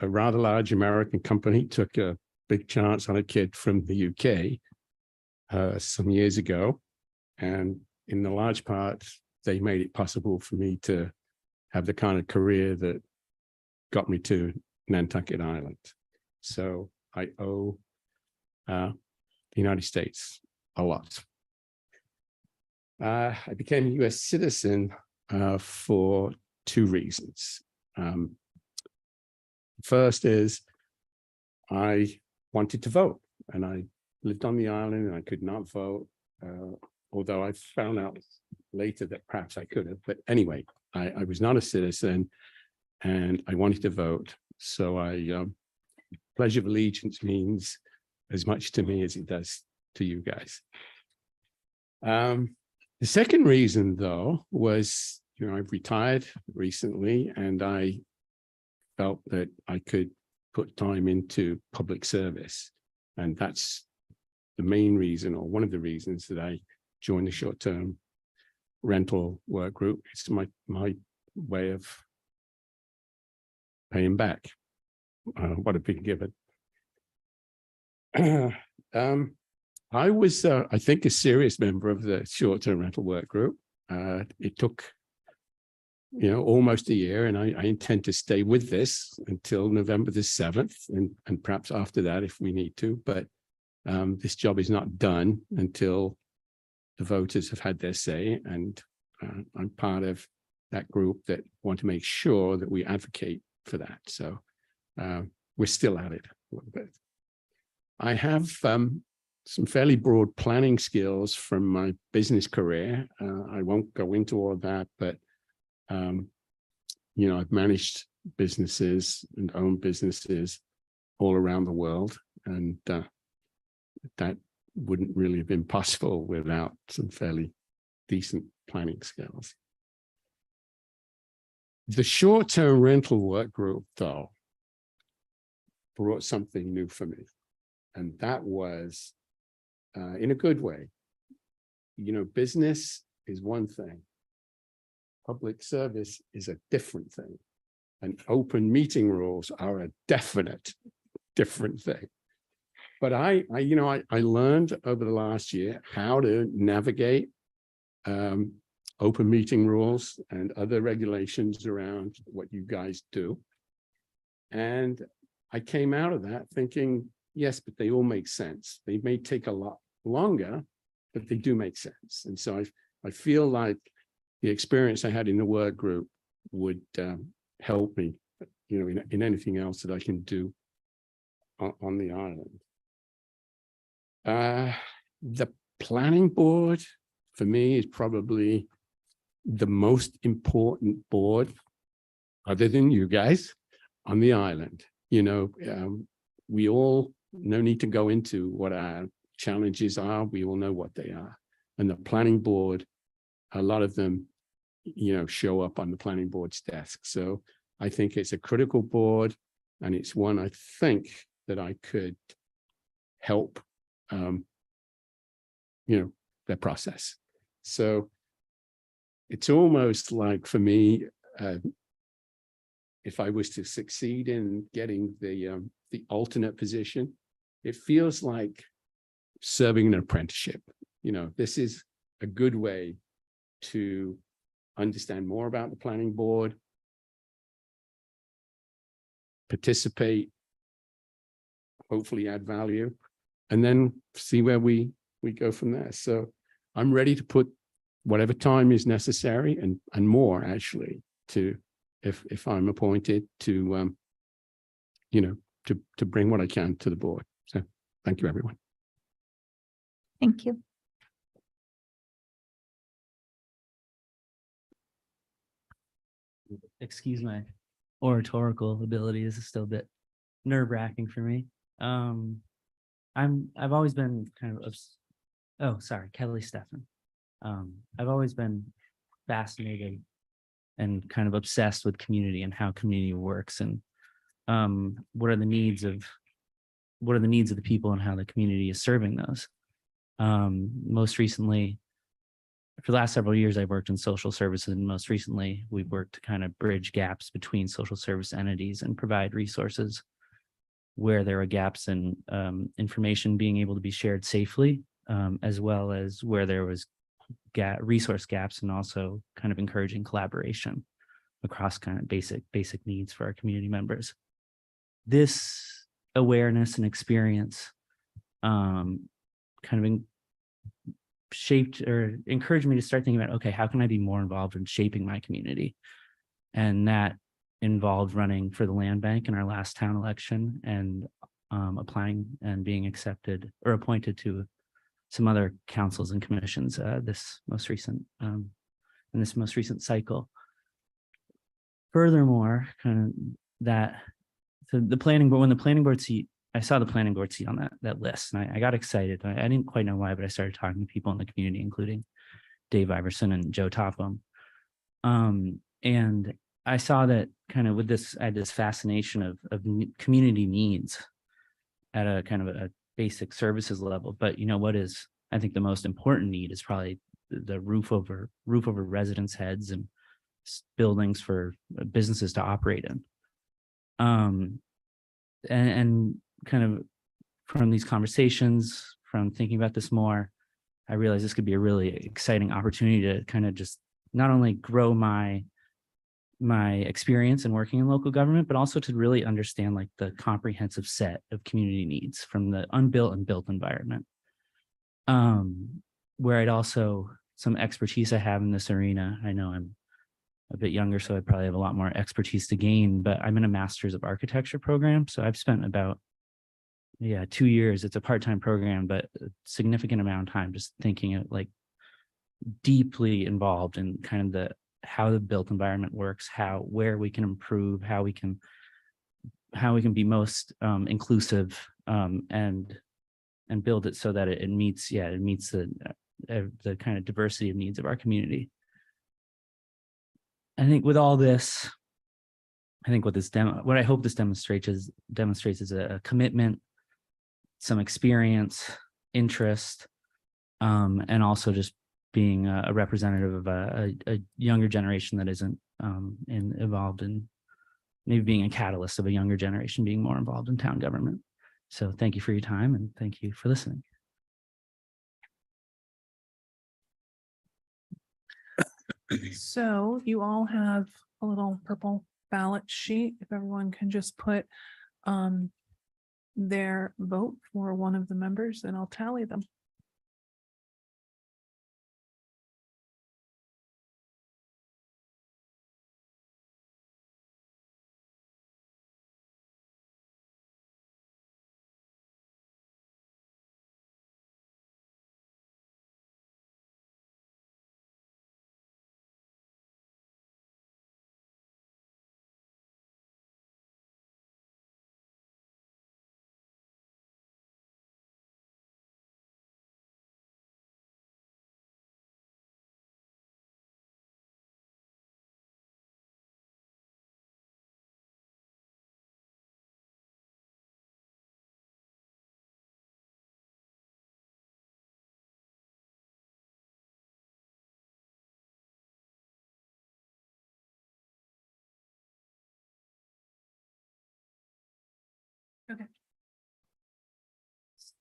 Speaker 15: rather large American company took a big chance on a kid from the UK some years ago, and in the large part, they made it possible for me to have the kind of career that got me to Nantucket Island. So I owe the United States a lot. I became a US citizen for two reasons. First is I wanted to vote, and I lived on the island and I could not vote, although I found out later that perhaps I could have. But anyway, I was not a citizen and I wanted to vote. So Pledge of Allegiance means as much to me as it does to you guys. The second reason, though, was, I've retired recently and I felt that I could put time into public service. And that's the main reason, or one of the reasons, that I joined the short-term rental work group. It's my way of paying back. What a big given. I was, I think, a serious member of the short-term rental work group. It took, almost a year, and I intend to stay with this until November the 7th, and perhaps after that if we need to. But this job is not done until the voters have had their say, and I'm part of that group that want to make sure that we advocate for that. So we're still at it a little bit. I have some fairly broad planning skills from my business career. I won't go into all of that, but I've managed businesses and owned businesses all around the world, and that wouldn't really have been possible without some fairly decent planning skills. The short-term rental work group, though, brought something new for me, and that was in a good way. Business is one thing. Public service is a different thing. And open meeting rules are a definite different thing. But I learned over the last year how to navigate open meeting rules and other regulations around what you guys do. And I came out of that thinking, yes, but they all make sense. They may take a lot longer, but they do make sense. And so I feel like the experience I had in the work group would help me, in anything else that I can do on the island. The planning board for me is probably the most important board, other than you guys, on the island. We all, no need to go into what our challenges are. We all know what they are. And the planning board, a lot of them, show up on the planning board's desk. So I think it's a critical board, and it's one I think that I could help, their process. So it's almost like, for me, if I was to succeed in getting the alternate position, it feels like serving an apprenticeship. This is a good way to understand more about the planning board, participate, hopefully add value, and then see where we go from there. So I'm ready to put whatever time is necessary and more, actually, to if I'm appointed to to bring what I can to the board. So thank you, everyone.
Speaker 2: Thank you.
Speaker 4: Excuse my oratorical ability. This is still a bit nerve-wracking for me. I've always been kind of Kelly Steffen. I've always been fascinated and kind of obsessed with community and how community works, and what are the needs of the people and how the community is serving those. Most recently, for the last several years, I've worked in social services, and most recently, we've worked to kind of bridge gaps between social service entities and provide resources where there are gaps in information being able to be shared safely, as well as where there was resource gaps, and also kind of encouraging collaboration across kind of basic needs for our community members. This awareness and experience kind of shaped or encouraged me to start thinking about, okay, how can I be more involved in shaping my community? And that involved running for the land bank in our last town election, and applying and being accepted or appointed to some other councils and commissions in this most recent cycle. Furthermore, kind of that, so the planning board, when the planning board seat, I saw the planning board seat on that list, and I got excited. I didn't quite know why, but I started talking to people in the community, including Dave Iverson and Joe Topham. And I saw that kind of with this, I had this fascination of community needs at a kind of a basic services level. But what is, I think, the most important need is probably the roof over residents' heads and buildings for businesses to operate in. And kind of from these conversations, from thinking about this more, I realized this could be a really exciting opportunity to kind of just not only grow my experience in working in local government, but also to really understand like the comprehensive set of community needs from the unbuilt and built environment. Where I'd also, some expertise I have in this arena, I know I'm a bit younger, so I probably have a lot more expertise to gain, but I'm in a Master's of Architecture program. So I've spent about 2 years. It's a part-time program, but a significant amount of time just thinking of like deeply involved in kind of how the built environment works, where we can improve, how we can be most inclusive, and build it so that it meets the kind of diversity of needs of our community. I think with all this, what I hope this demonstrates is a commitment, some experience, interest, and also just being a representative of a younger generation that isn't involved in, maybe being a catalyst of a younger generation being more involved in town government. So thank you for your time, and thank you for listening.
Speaker 8: So you all have a little purple ballot sheet. If everyone can just put their vote for one of the members, and I'll tally them.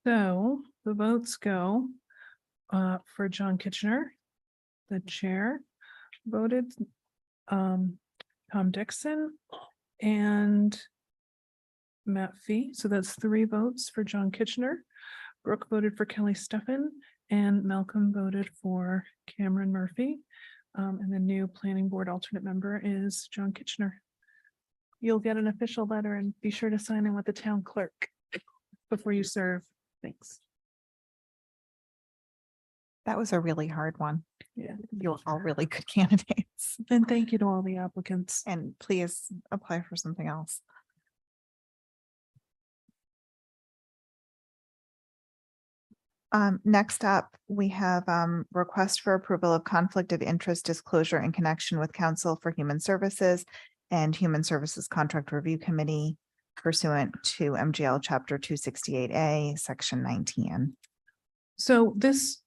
Speaker 8: So the votes go for John Kitchener. The chair voted Tom Dixon and Matt Fee. So that's 3 votes for John Kitchener. Brooke voted for Kelly Steffen and Malcolm voted for Cameron Murphy. And the new planning board alternate member is John Kitchener. You'll get an official letter and be sure to sign in with the town clerk before you serve. Thanks.
Speaker 2: That was a really hard one.
Speaker 8: Yeah.
Speaker 2: You're all really good candidates.
Speaker 8: And thank you to all the applicants.
Speaker 2: And please apply for something else. Next up, we have request for approval of conflict of interest disclosure in connection with Council for Human Services and Human Services Contract Review Committee pursuant to MGL Chapter 268A, Section 19.
Speaker 8: So this,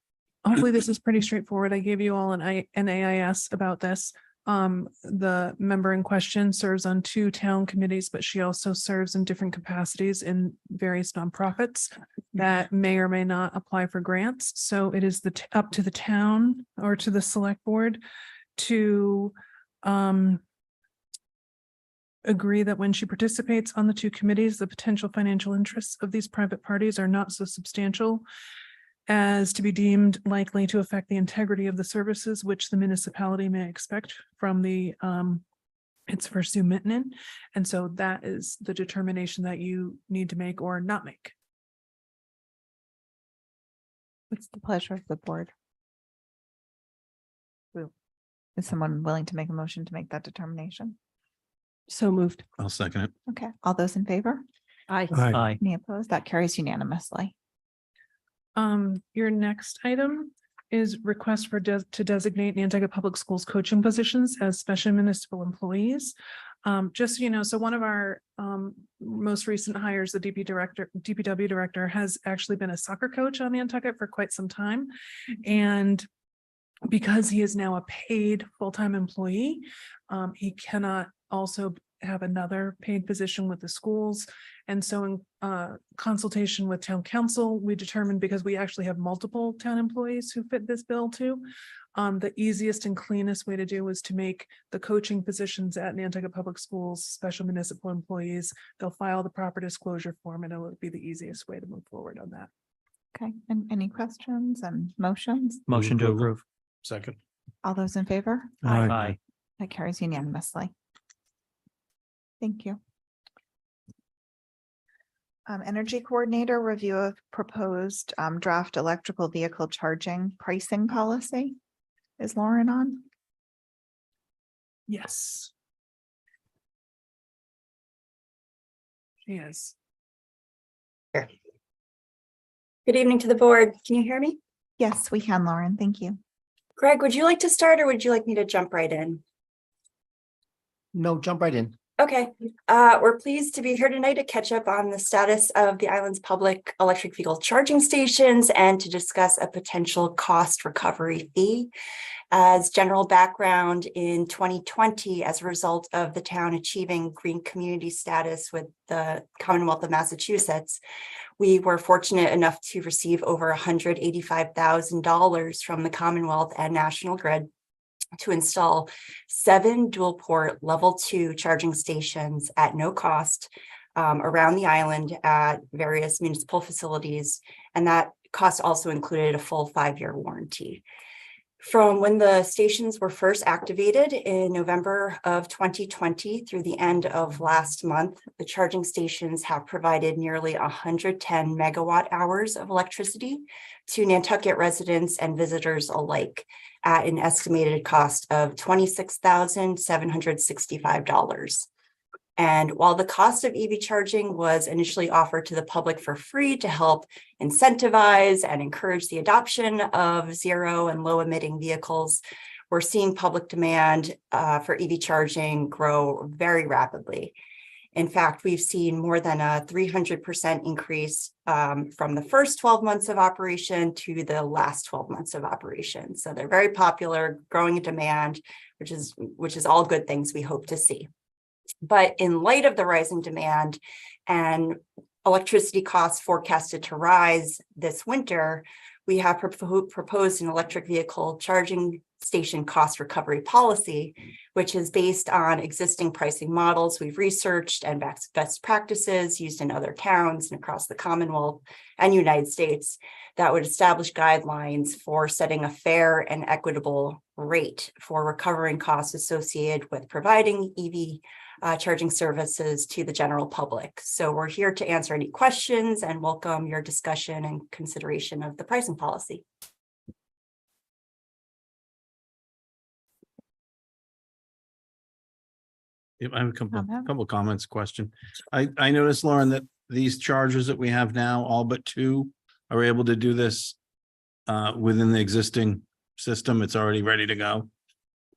Speaker 8: hopefully this is pretty straightforward. I gave you all an AIS about this. The member in question serves on 2 town committees, but she also serves in different capacities in various nonprofits that may or may not apply for grants. So it is up to the town or to the select board to agree that when she participates on the 2 committees, the potential financial interests of these private parties are not so substantial as to be deemed likely to affect the integrity of the services which the municipality may expect from the its pursuant. And so that is the determination that you need to make or not make.
Speaker 2: What's the pleasure of the board? Is someone willing to make a motion to make that determination?
Speaker 5: So moved.
Speaker 6: I'll second it.
Speaker 2: Okay, all those in favor?
Speaker 5: Aye.
Speaker 4: Aye.
Speaker 2: Any opposed? That carries unanimously.
Speaker 8: Your next item is request for to designate Nantucket Public Schools coaching positions as special municipal employees. Just so you know, so one of our most recent hires, the DPW director, has actually been a soccer coach on Nantucket for quite some time. And because he is now a paid full-time employee, he cannot also have another paid position with the schools. And so in consultation with town council, we determined, because we actually have multiple town employees who fit this bill too, the easiest and cleanest way to do was to make the coaching positions at Nantucket Public Schools special municipal employees. They'll file the proper disclosure form and it will be the easiest way to move forward on that.
Speaker 2: Okay, and any questions and motions?
Speaker 4: Motion to approve.
Speaker 6: Second.
Speaker 2: All those in favor?
Speaker 4: Aye.
Speaker 2: That carries unanimously. Thank you. Energy coordinator review of proposed draft electrical vehicle charging pricing policy. Is Lauren on?
Speaker 8: Yes. She is.
Speaker 16: Good evening to the board. Can you hear me?
Speaker 2: Yes, we can, Lauren. Thank you.
Speaker 16: Greg, would you like to start or would you like me to jump right in?
Speaker 7: No, jump right in.
Speaker 16: Okay, we're pleased to be here tonight to catch up on the status of the island's public electric vehicle charging stations and to discuss a potential cost recovery fee. As general background, in 2020, as a result of the town achieving green community status with the Commonwealth of Massachusetts, we were fortunate enough to receive over $185,000 from the Commonwealth and National Grid to install 7 dual port level 2 charging stations at no cost around the island at various municipal facilities. And that cost also included a full 5-year warranty. From when the stations were first activated in November of 2020 through the end of last month, the charging stations have provided nearly 110 megawatt hours of electricity to Nantucket residents and visitors alike at an estimated cost of $26,765. And while the cost of EV charging was initially offered to the public for free to help incentivize and encourage the adoption of zero and low emitting vehicles, we're seeing public demand for EV charging grow very rapidly. In fact, we've seen more than a 300% increase from the first 12 months of operation to the last 12 months of operation. So they're very popular, growing in demand, which is all good things we hope to see. But in light of the rising demand and electricity costs forecasted to rise this winter, we have proposed an electric vehicle charging station cost recovery policy, which is based on existing pricing models we've researched and best practices used in other towns and across the Commonwealth and United States that would establish guidelines for setting a fair and equitable rate for recovering costs associated with providing EV charging services to the general public. So we're here to answer any questions and welcome your discussion and consideration of the pricing policy.
Speaker 6: I have a couple of comments, question. I noticed, Lauren, that these chargers that we have now, all but two are able to do this within the existing system. It's already ready to go.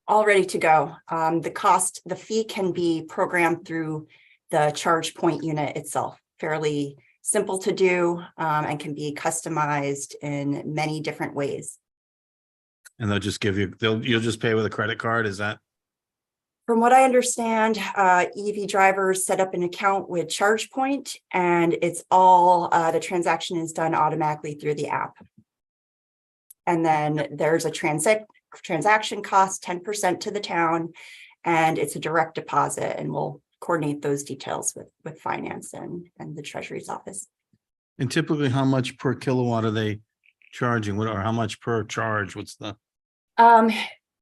Speaker 16: All ready to go. The fee can be programmed through the charge point unit itself. Fairly simple to do and can be customized in many different ways.
Speaker 6: And they'll just give you, you'll just pay with a credit card, is that?
Speaker 16: From what I understand, EV drivers set up an account with ChargePoint, and it's all the transaction is done automatically through the app. And then there's a transaction cost 10% to the town, and it's a direct deposit, and we'll coordinate those details with finance and the Treasury's office.
Speaker 6: And typically, how much per kilowatt are they charging? Or how much per charge? What's the?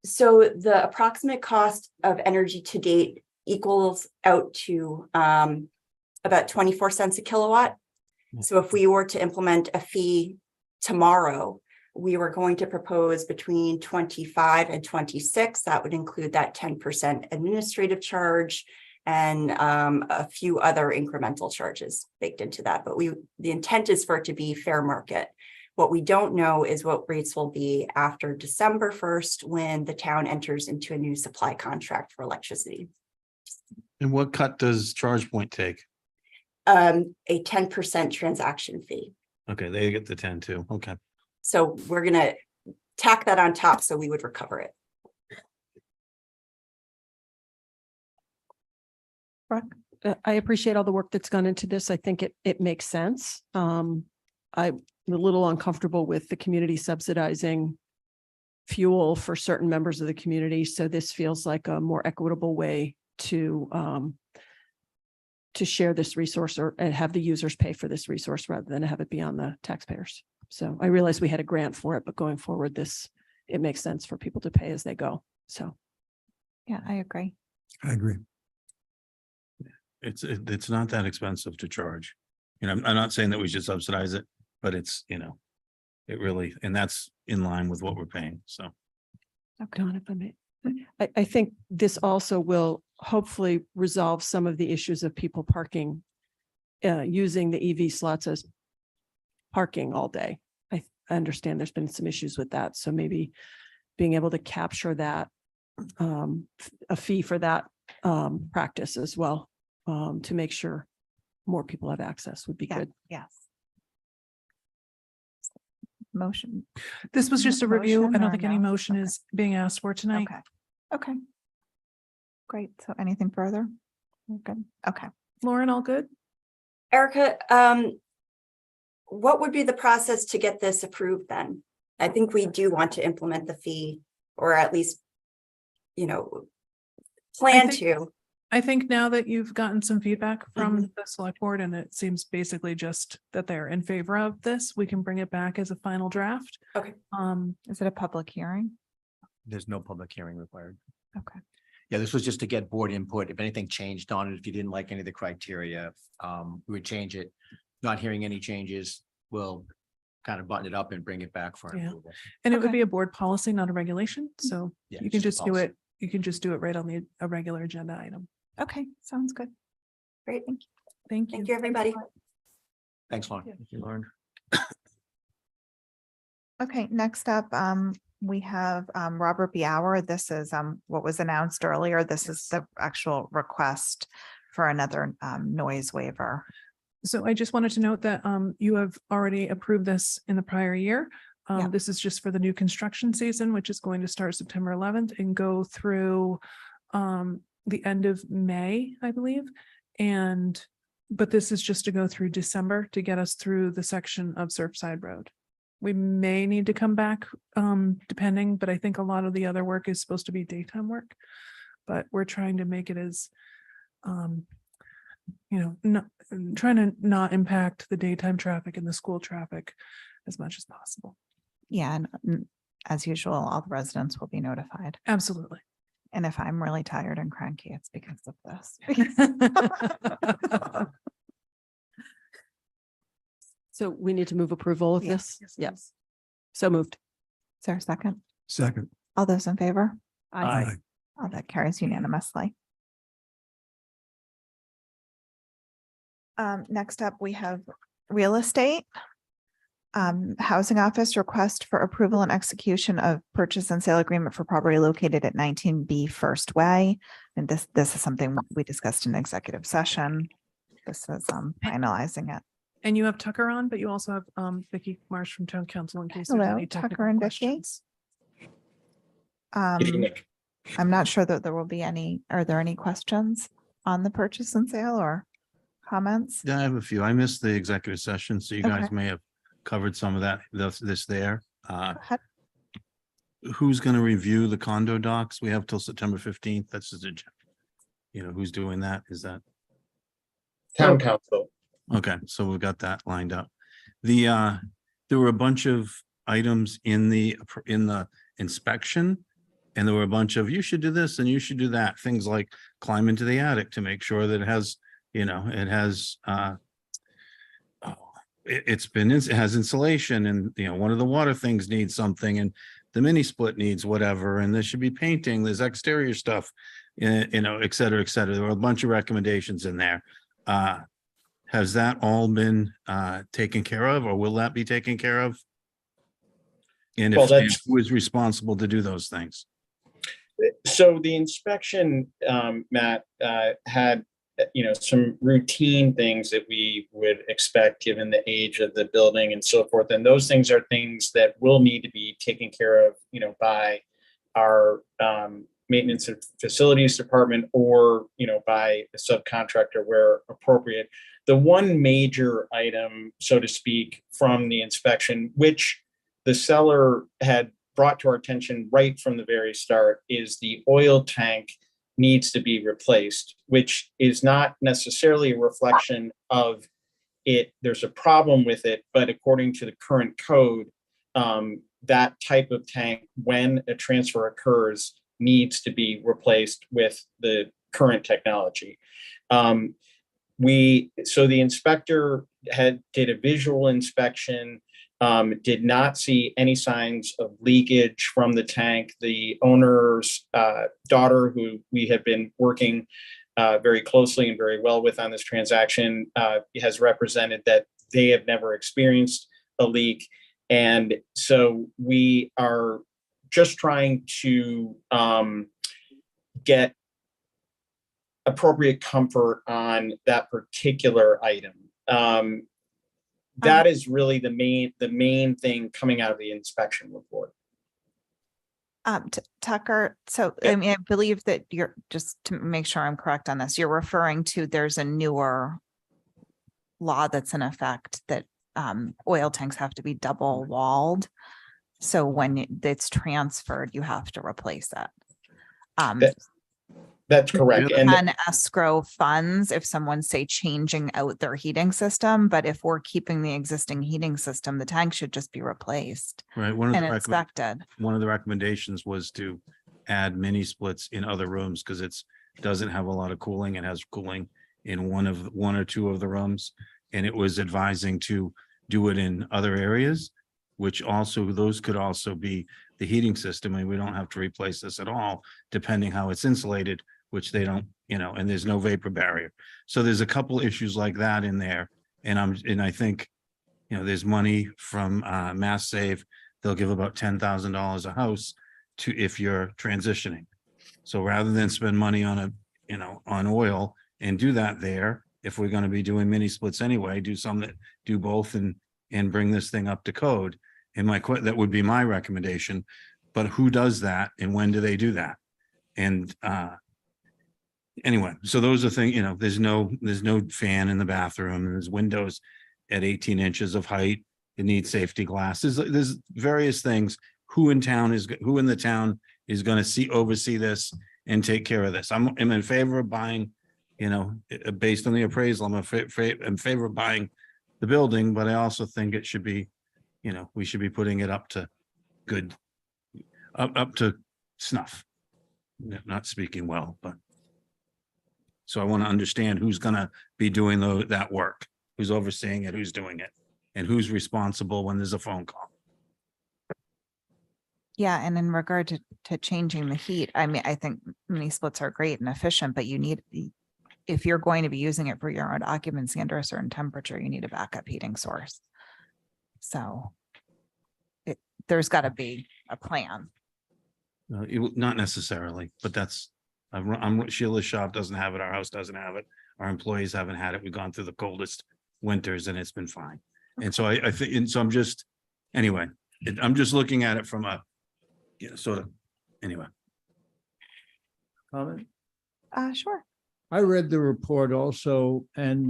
Speaker 16: So the approximate cost of energy to date equals out to about 24 cents a kilowatt. So if we were to implement a fee tomorrow, we were going to propose between 25 and 26. That would include that 10% administrative charge and a few other incremental charges baked into that. But the intent is for it to be fair market. What we don't know is what rates will be after December 1st when the town enters into a new supply contract for electricity.
Speaker 6: And what cut does ChargePoint take?
Speaker 16: A 10% transaction fee.
Speaker 6: Okay, they get the 10 too. Okay.
Speaker 16: So we're going to tack that on top so we would recover it.
Speaker 5: I appreciate all the work that's gone into this. I think it makes sense. I'm a little uncomfortable with the community subsidizing fuel for certain members of the community. So this feels like a more equitable way to share this resource and have the users pay for this resource rather than have it be on the taxpayers. So I realize we had a grant for it, but going forward, it makes sense for people to pay as they go. So.
Speaker 2: Yeah, I agree.
Speaker 11: I agree.
Speaker 6: It's not that expensive to charge. You know, I'm not saying that we should subsidize it, but it's, you know, it really, and that's in line with what we're paying. So.
Speaker 5: Don, if I may, I think this also will hopefully resolve some of the issues of people parking, using the EV slots as parking all day. I understand there's been some issues with that. So maybe being able to capture that, a fee for that practice as well, to make sure more people have access would be good.
Speaker 2: Yes. Motion.
Speaker 8: This was just a review.
Speaker 2: Motion
Speaker 8: I don't
Speaker 2: or
Speaker 8: think any
Speaker 2: no?
Speaker 8: motion
Speaker 2: Okay.
Speaker 8: is being asked for tonight.
Speaker 2: Okay. Okay. Great. So anything further? We're good. Okay.
Speaker 8: Lauren, all good?
Speaker 16: Erica, what would be the process to get this approved then? I think we do want to implement the fee, or at least, you know, plan to.
Speaker 8: I think now that you've gotten some feedback from the select board and it seems basically just that they're in favor of this, we can bring it back as a final draft.
Speaker 16: Okay.
Speaker 2: Is it a public hearing?
Speaker 7: There's no public hearing required.
Speaker 2: Okay.
Speaker 7: Yeah, this was just to get board input. If anything changed on it, if you didn't like any of the criteria, we would change it. Not hearing any changes, we'll kind of button it up and bring it back for
Speaker 8: Yeah.
Speaker 7: approval.
Speaker 8: And it would
Speaker 2: Okay.
Speaker 8: be a board policy, not a regulation. So
Speaker 7: Yeah,
Speaker 8: you can
Speaker 7: it's
Speaker 8: just do
Speaker 7: policy.
Speaker 8: it. You can just do it right on a regular agenda item.
Speaker 2: Okay. Sounds good.
Speaker 16: Great.
Speaker 8: Thank you.
Speaker 16: Thank you, everybody.
Speaker 7: Thanks, Lauren.
Speaker 4: Thank you, Lauren.
Speaker 2: Okay. Next up, we have Robert B. Hour. This is what was announced earlier. This is the actual request for another noise waiver.
Speaker 8: So I just wanted to note that you have already approved this in the prior year.
Speaker 2: Yeah.
Speaker 8: This is just for the new construction season, which is going to start September 11th and go through the end of May, I believe. And But this is just to go through December to get us through the section of Surfside Road. We may need to come back, depending, but I think a lot of the other work is supposed to be daytime work. But we're trying to make it as, not trying to not impact the daytime traffic and the school traffic as much as possible.
Speaker 2: Yeah, and as usual, all the residents will be notified.
Speaker 8: Absolutely.
Speaker 2: And if I'm really tired and cranky, it's because of this.
Speaker 5: So we need to move approval of
Speaker 2: Yes.
Speaker 5: this? Yes. So moved.
Speaker 2: Is there a second?
Speaker 11: Second.
Speaker 2: All those in favor?
Speaker 4: Aye.
Speaker 2: Oh, that carries unanimously. Next up, we have real estate. Housing Office request for approval and execution of purchase and sale agreement for property located at 19B First Way. And this is something we discussed in executive session. This is finalizing it.
Speaker 8: And you have Tucker on, but you also have Vicky Marsh from Town Council in case there's
Speaker 2: Hello,
Speaker 8: any
Speaker 2: Tucker
Speaker 8: technical
Speaker 2: and Vicky.
Speaker 8: questions.
Speaker 2: I'm not sure that there will be any, are there any questions on the purchase and sale or comments?
Speaker 6: Yeah, I have a few. I missed the executive session, so you guys
Speaker 2: Okay.
Speaker 6: may have covered some of that, this there.
Speaker 2: Go ahead.
Speaker 6: Who's gonna review the condo docs? We have till September 15th. That's just who's doing that? Is that?
Speaker 12: Town council.
Speaker 6: Okay, so we've got that lined up. There were a bunch of items in the inspection. And there were a bunch of, you should do this and you should do that. Things like climb into the attic to make sure that it has, it has insulation and, one of the water things needs something and the mini split needs whatever. And there should be painting, there's exterior stuff, et cetera, et cetera. There were a bunch of recommendations in there. Has that all been taken care of or will that be taken care of? And
Speaker 12: Well,
Speaker 6: if
Speaker 12: that's-
Speaker 6: who is responsible to do those things?
Speaker 12: So the inspection, Matt, had, some routine things that we would expect given the age of the building and so forth. And those things are things that will need to be taken care of, by our maintenance and facilities department or, by a subcontractor where appropriate. The one major item, so to speak, from the inspection, which the seller had brought to our attention right from the very start, is the oil tank needs to be replaced, which is not necessarily a reflection of it. There's a problem with it, but according to the current code, that type of tank, when a transfer occurs, needs to be replaced with the current technology. So the inspector did a visual inspection, did not see any signs of leakage from the tank. The owner's daughter, who we have been working very closely and very well with on this transaction, has represented that they have never experienced a leak. And so we are just trying to get appropriate comfort on that particular item. That is really the main thing coming out of the inspection report.
Speaker 2: Tucker, so I mean, I believe that you're, just to make sure I'm correct on this, you're referring to there's a newer law that's in effect that oil tanks have to be double walled. So when it's transferred, you have to replace it.
Speaker 12: That's correct. And
Speaker 2: And escrow funds if someone's say changing out their heating system, but if we're keeping the existing heating system, the tank should just be replaced
Speaker 6: Right.
Speaker 2: and inspected.
Speaker 6: One of the recommendations was to add mini splits in other rooms because doesn't have a lot of cooling. It has cooling in one or two of the rooms. And it was advising to do it in other areas, which also, those could also be the heating system. And we don't have to replace this at all, depending how it's insulated, which they don't, and there's no vapor barrier. So there's a couple issues like that in there. And I think, there's money from Mass Save. They'll give about $10,000 a house if you're transitioning. So rather than spend money on on oil and do that there, if we're going to be doing mini splits anyway, do both and bring this thing up to code. And that would be my recommendation. But who does that and when do they do that? And anyway, so those are things, there's no fan in the bathroom, and there's windows at 18 inches of height. It needs safety glasses. There's various things. Who in the town is going to oversee this and take care of this? I'm in favor of buying, based on the appraisal, I'm in favor of buying the building, but I also think it should be, we should be putting it up to good, up to snuff. Not speaking well, but. So I want to understand who's going to be doing that work, who's overseeing it, who's doing it, and who's responsible when there's a phone call.
Speaker 2: Yeah, and in regard to changing the heat, I mean, I think mini splits are great and efficient, but you need, if you're going to be using it for your own occupancy under a certain temperature, you need a backup heating source. So there's got to be a plan.
Speaker 6: Not necessarily, but that's, Sheila's shop doesn't have it. Our house doesn't have it. Our employees haven't had it. We've gone through the coldest winters and it's been fine. And so I think, and so I'm just, anyway, I'm just looking at it from a, sort of, anyway.
Speaker 13: Comment?
Speaker 2: Sure.
Speaker 13: I read the report also, and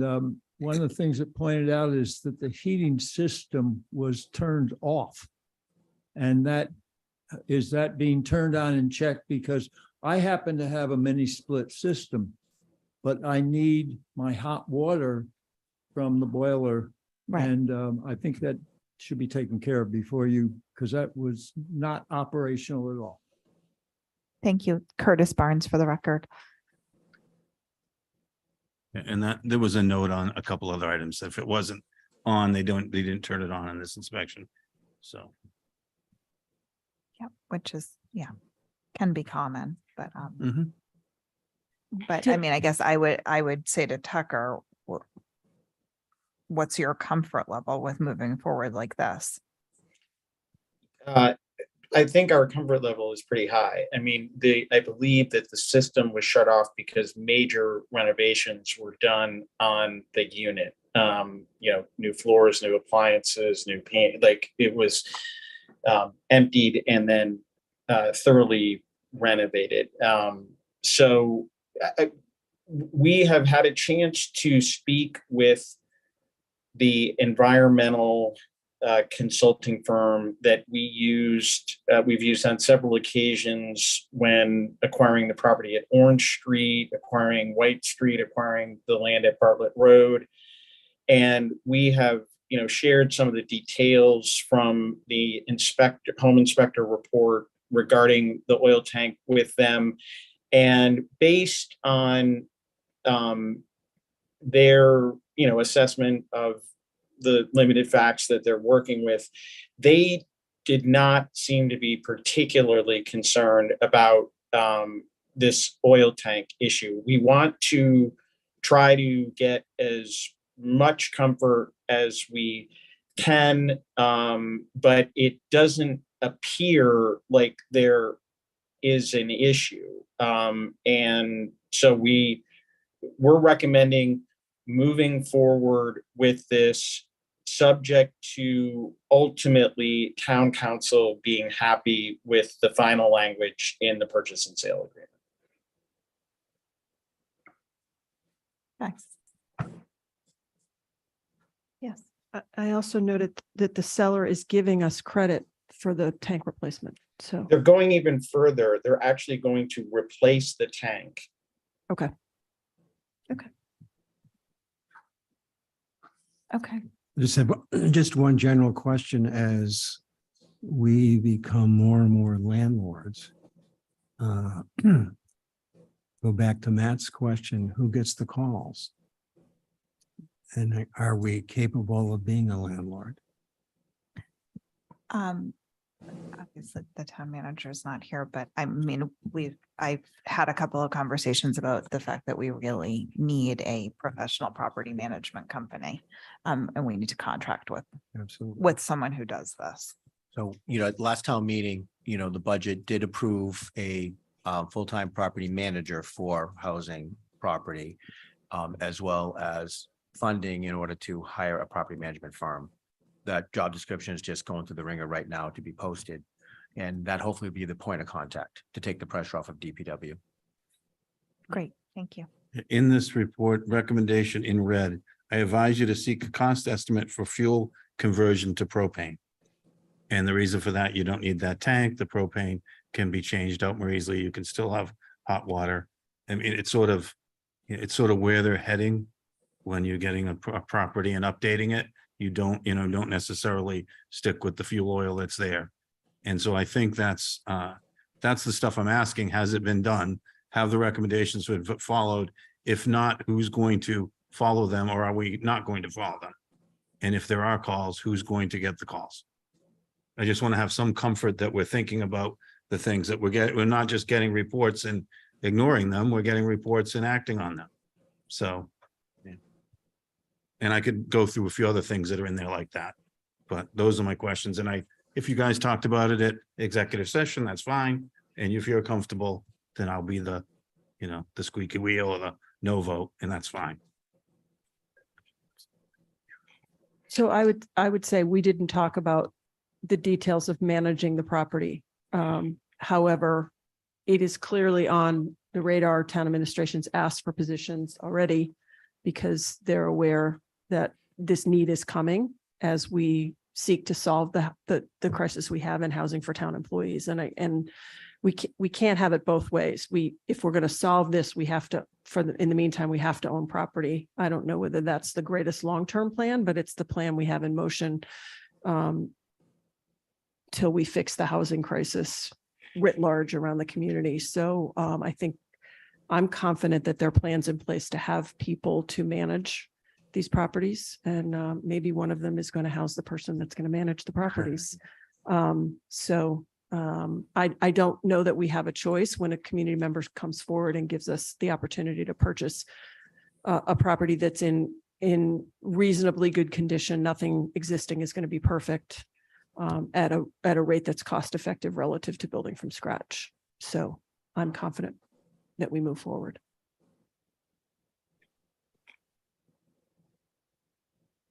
Speaker 13: one of the things it pointed out is that the heating system was turned off. And is that being turned on and checked? Because I happen to have a mini split system, but I need my hot water from the boiler.
Speaker 2: Right.
Speaker 13: And I think that should be taken care of before because that was not operational at all.
Speaker 2: Thank you, Curtis Barnes, for the record.
Speaker 6: And that there was a note on a couple other items. If it wasn't on, they didn't turn it on in this inspection. So.
Speaker 2: Yeah, which is, can be common, but but I mean, I guess I would say to Tucker, what's your comfort level with moving forward like this?
Speaker 12: I think our comfort level is pretty high. I mean, I believe that the system was shut off because major renovations were done on the unit. New floors, new appliances, new paint, like it was emptied and then thoroughly renovated. So we have had a chance to speak with the environmental consulting firm that we've used on several occasions when acquiring the property at Orange Street, acquiring White Street, acquiring the land at Bartlett Road. And we have, shared some of the details from the home inspector report regarding the oil tank with them. And based on their, assessment of the limited facts that they're working with, they did not seem to be particularly concerned about this oil tank issue. We want to try to get as much comfort as we can, but it doesn't appear like there is an issue. And so we're recommending moving forward with this, subject to ultimately town council being happy with the final language in the purchase and sale agreement.
Speaker 2: Nice. Yes.
Speaker 5: I also noted that the seller is giving us credit for the tank replacement. So
Speaker 12: they're going even further. They're actually going to replace the tank.
Speaker 5: Okay.
Speaker 11: Just one general question as we become more and more landlords. Go back to Matt's question, who gets the calls? And are we capable of being a landlord?
Speaker 2: Obviously the town manager is not here, but I mean, I've had a couple of conversations about the fact that we really need a professional property management company. And we need to contract with someone who does this.
Speaker 7: So, at the last town meeting, the budget did approve a full-time property manager for housing property, as well as funding in order to hire a property management firm. That job description is just going through the ringer right now to be posted. And that hopefully will be the point of contact to take the pressure off of DPW.
Speaker 2: Great. Thank you.
Speaker 6: In this report, recommendation in red, I advise you to seek a cost estimate for fuel conversion to propane. And the reason for that, you don't need that tank. The propane can be changed out more easily. You can still have hot water. I mean, it's sort of where they're heading when you're getting a property and updating it. You don't necessarily stick with the fuel oil that's there. And so I think that's the stuff I'm asking. Has it been done? Have the recommendations been followed? If not, who's going to follow them, or are we not going to follow them? And if there are calls, who's going to get the calls? I just want to have some comfort that we're thinking about the things that we're getting. We're not just getting reports and ignoring them. We're getting reports and acting on them. So, yeah. And I could go through a few other things that are in there like that, but those are my questions. And if you guys talked about it at executive session, that's fine. And if you're comfortable, then I'll be the squeaky wheel or the no vote, and that's fine.
Speaker 5: So I would say we didn't talk about the details of managing the property. However, it is clearly on the radar. Town administration's asked for positions already because they're aware that this need is coming as we seek to solve the crisis we have in housing for town employees. And we can't have it both ways. If we're going to solve this, we have to, in the meantime, we have to own property. I don't know whether that's the greatest long-term plan, but it's the plan we have in motion till we fix the housing crisis writ large around the community. So I think I'm confident that there are plans in place to have people to manage these properties. And maybe one of them is going to house the person that's going to manage the properties. I don't know that we have a choice when a community member comes forward and gives us the opportunity to purchase a property that's in reasonably good condition. Nothing existing is going to be perfect at a rate that's cost effective relative to building from scratch. So I'm confident that we move forward.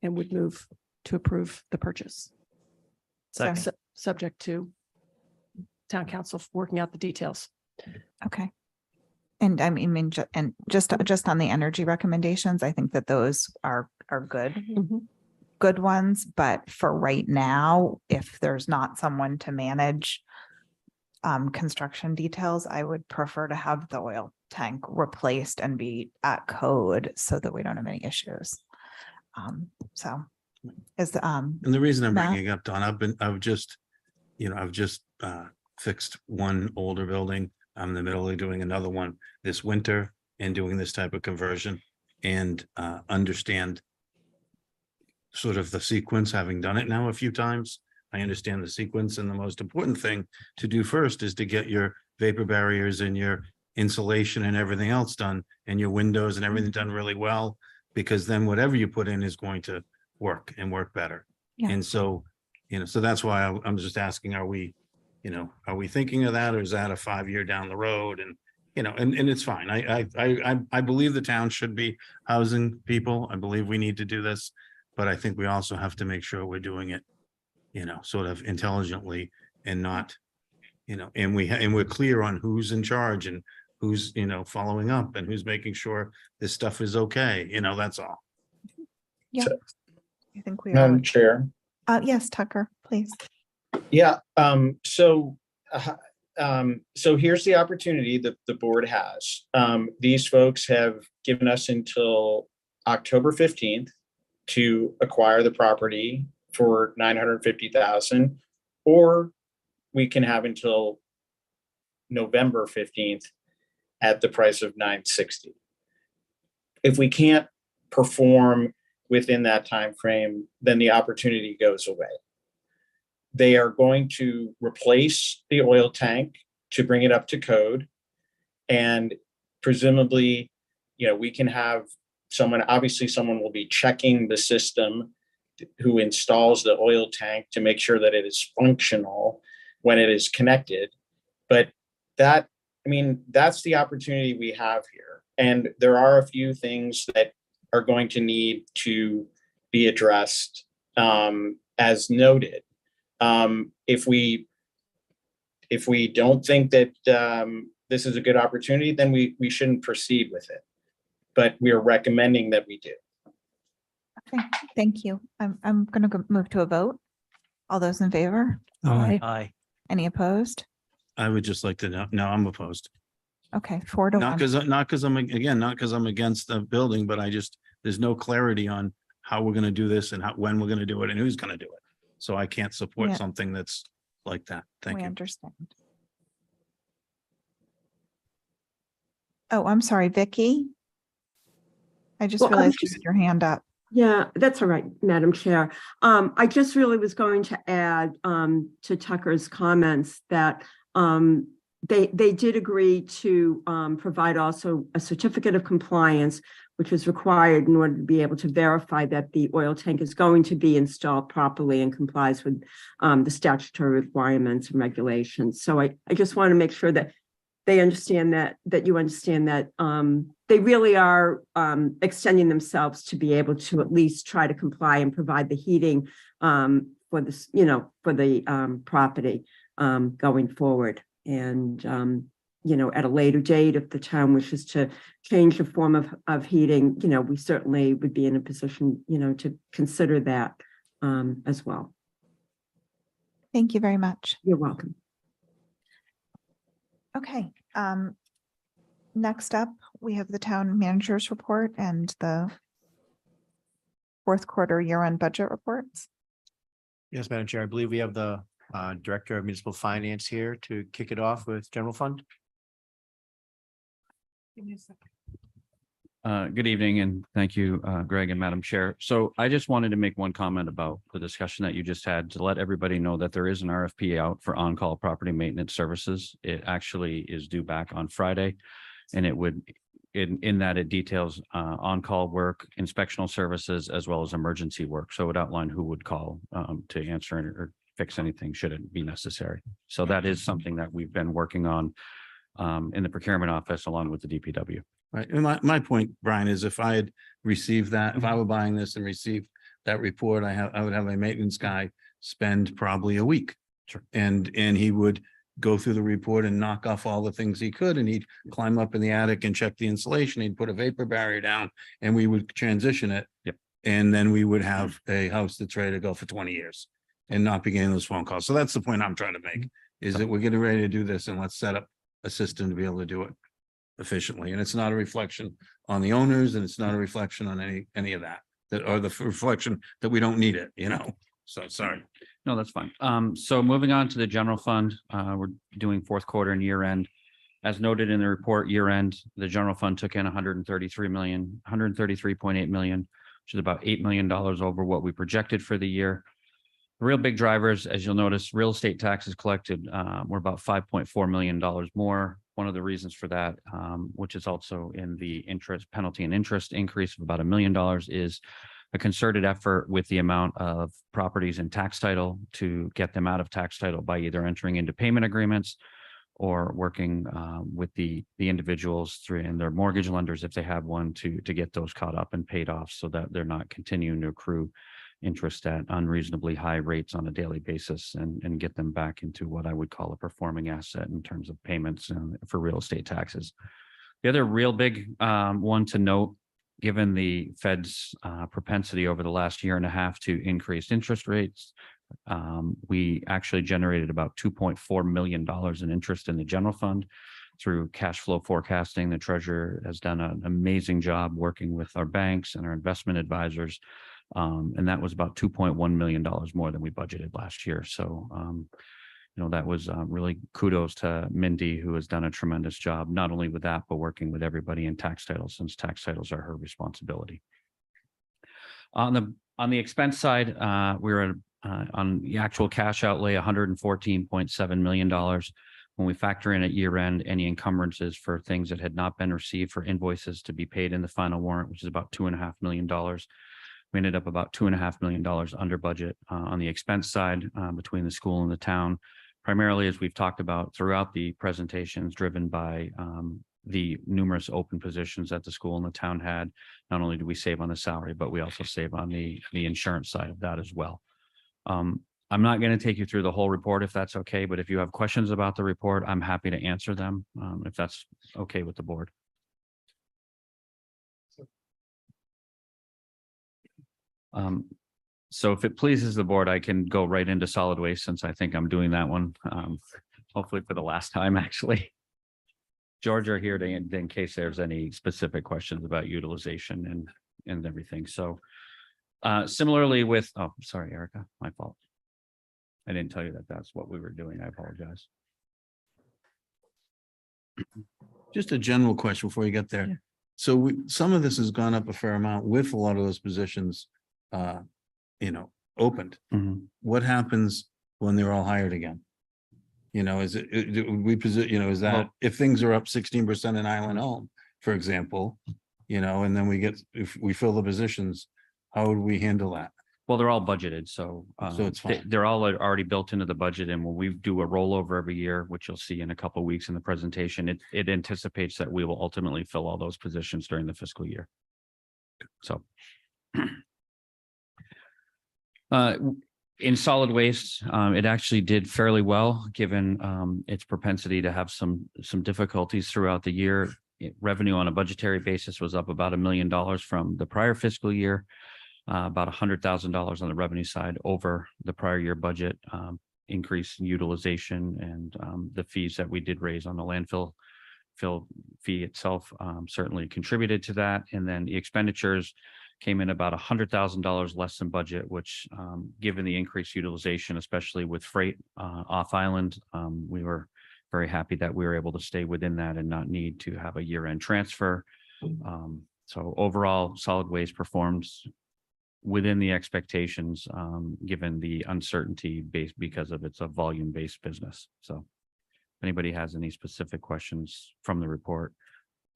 Speaker 5: And would move to approve the purchase. Subject to town council working out the details.
Speaker 2: Okay. And I mean, just on the energy recommendations, I think that those are good, good ones. But for right now, if there's not someone to manage construction details, I would prefer to have the oil tank replaced and be at code so that we don't have any issues.
Speaker 6: And the reason I'm
Speaker 2: Matt?
Speaker 6: bringing it up, Don, I've just fixed one older building. I'm in the middle of doing another one this winter and doing this type of conversion and understand sort of the sequence, having done it now a few times. I understand the sequence, and the most important thing to do first is to get your vapor barriers and your insulation and everything else done, and your windows and everything done really well, because then whatever you put in is going to work and work better.
Speaker 2: Yeah.
Speaker 6: And so, so that's why I'm just asking, are we thinking of that, or is that a 5-year down the road? And, and it's fine. I believe the town should be housing people. I believe we need to do this, but I think we also have to make sure we're doing it, sort of intelligently and not, and we're clear on who's in charge and who's, following up and who's making sure this stuff is okay. That's all.
Speaker 2: Yeah. I think we are.
Speaker 12: Madam Chair.
Speaker 2: Yes, Tucker, please.
Speaker 12: Yeah. So here's the opportunity that the board has. These folks have given us until October 15th to acquire the property for $950,000, or we can have until November 15th at the price of $960,000. If we can't perform within that time frame, then the opportunity goes away. They are going to replace the oil tank to bring it up to code. And presumably, we can have someone will be checking the system who installs the oil tank to make sure that it is functional when it is connected. But that's the opportunity we have here. And there are a few things that are going to need to be addressed, as noted. If we don't think that this is a good opportunity, then we shouldn't proceed with it. But we are recommending that we do.
Speaker 2: Okay, thank you. I'm gonna move to a vote. All those in favor?
Speaker 4: Aye.
Speaker 2: Any opposed?
Speaker 6: I would just like to know, no, I'm opposed.
Speaker 2: Okay, 4 to 1.
Speaker 6: Not because I'm, again, not because I'm against the building, but there's no clarity on how we're gonna do this and when we're gonna do it and who's gonna do it. So I can't support
Speaker 2: Yeah.
Speaker 6: something that's like that. Thank
Speaker 2: We
Speaker 6: you.
Speaker 2: understand. Oh, I'm sorry, Vicky. I just
Speaker 17: Well,
Speaker 2: realized you had your hand up.
Speaker 17: Yeah, that's all right, Madam Chair. I just really was going to add to Tucker's comments that they did agree to provide also a certificate of compliance, which was required in order to be able to verify that the oil tank is going to be installed properly and complies with the statutory requirements and regulations. So I just want to make sure that they understand that you understand that they really are extending themselves to be able to at least try to comply and provide the heating for this, for the property going forward. And at a later date, if the town wishes to change the form of heating, we certainly would be in a position, to consider that as well.
Speaker 2: Thank you very much.
Speaker 17: You're welcome.
Speaker 2: Okay. Next up, we have the town manager's report and the fourth quarter year-end budget reports.
Speaker 7: Yes, Madam Chair, I believe we have the Director of Municipal Finance here to kick it off with general fund.
Speaker 8: Give me a second.
Speaker 18: Good evening and thank you, Greg and Madam Chair. So I just wanted to make one comment about the discussion that you just had to let everybody know that there is an RFP out for on-call property maintenance services. It actually is due back on Friday. And it would, in that it details on-call work, inspectional services, as well as emergency work. So it would outline who would call to answer or fix anything should it be necessary. So that is something that we've been working on in the procurement office along with the DPW.
Speaker 6: Right. And my point, Brian, is if I had received that, if I were buying this and received that report, I would have a maintenance guy spend probably a week.
Speaker 18: Sure.
Speaker 6: And he would go through the report and knock off all the things he could, and he'd climb up in the attic and check the insulation. He'd put a vapor barrier down and we would transition it.
Speaker 18: Yep.
Speaker 6: And then we would have a house that's ready to go for 20 years and not be getting those phone calls. So that's the point I'm trying to make, is that we're getting ready to do this and let's set up a system to be able to do it efficiently. And it's not a reflection on the owners and it's not a reflection on any of that, or the reflection that we don't need it, So sorry.
Speaker 18: No, that's fine. So moving on to the general fund, we're doing fourth quarter and year end. As noted in the report, year end, the general fund took in 133.8 million, which is about $8 million over what we projected for the year. The real big drivers, as you'll notice, real estate taxes collected were about $5.4 million more. One of the reasons for that, which is also in the interest penalty and interest increase of about $1 million, is a concerted effort with the amount of properties in tax title to get them out of tax title by either entering into payment agreements or working with the individuals through and their mortgage lenders, if they have one, to get those caught up and paid off so that they're not continuing to accrue interest at unreasonably high rates on a daily basis and get them back into what I would call a performing asset in terms of payments for real estate taxes. The other real big one to note, given the Fed's propensity over the last year and a half to increase interest rates, we actually generated about $2.4 million in interest in the general fund through cash flow forecasting. The treasurer has done an amazing job working with our banks and our investment advisors. And that was about $2.1 million more than we budgeted last year. So, that was really kudos to Mindy, who has done a tremendous job, not only with that, but working with everybody in tax titles, since tax titles are her responsibility. On the expense side, we were on the actual cash outlay, $114.7 million. When we factor in at year end any encumbrances for things that had not been received for invoices to be paid in the final warrant, which is about $2.5 million. We ended up about $2.5 million under budget on the expense side between the school and the town, primarily, as we've talked about throughout the presentations, driven by the numerous open positions that the school and the town had. Not only do we save on the salary, but we also save on the insurance side of that as well. I'm not going to take you through the whole report if that's okay, but if you have questions about the report, I'm happy to answer them, if that's okay with the board. So if it pleases the board, I can go right into solid waste since I think I'm doing that one, hopefully for the last time, actually. George are here to, in case there's any specific questions about utilization and everything. So similarly with, oh, sorry, Erica, my fault. I didn't tell you that that's what we were doing. I apologize.
Speaker 6: Just a general question before you get there.
Speaker 5: Yeah.
Speaker 6: So some of this has gone up a fair amount with a lot of those positions, opened.
Speaker 18: Mhm.
Speaker 6: What happens when they're all hired again? Is is that
Speaker 18: Well-
Speaker 6: if things are up 16% in Island Home, for example, and then if we fill the positions, how would we handle that?
Speaker 18: Well, they're all budgeted, so
Speaker 6: So it's fine.
Speaker 18: they're all already built into the budget. And when we do a rollover every year, which you'll see in a couple of weeks in the presentation, it anticipates that we will ultimately fill all those positions during the fiscal year. So in solid waste, it actually did fairly well, given its propensity to have some difficulties throughout the year. Revenue on a budgetary basis was up about $1 million from the prior fiscal year. About $100,000 on the revenue side over the prior year budget, increase in utilization and the fees that we did raise on the landfill fee itself certainly contributed to that. And then the expenditures came in about $100,000 less than budget, which given the increased utilization, especially with freight off island, we were very happy that we were able to stay within that and not need to have a year-end transfer. So overall, solid waste performs within the expectations, given the uncertainty based because of it's a volume-based business. So if anybody has any specific questions from the report,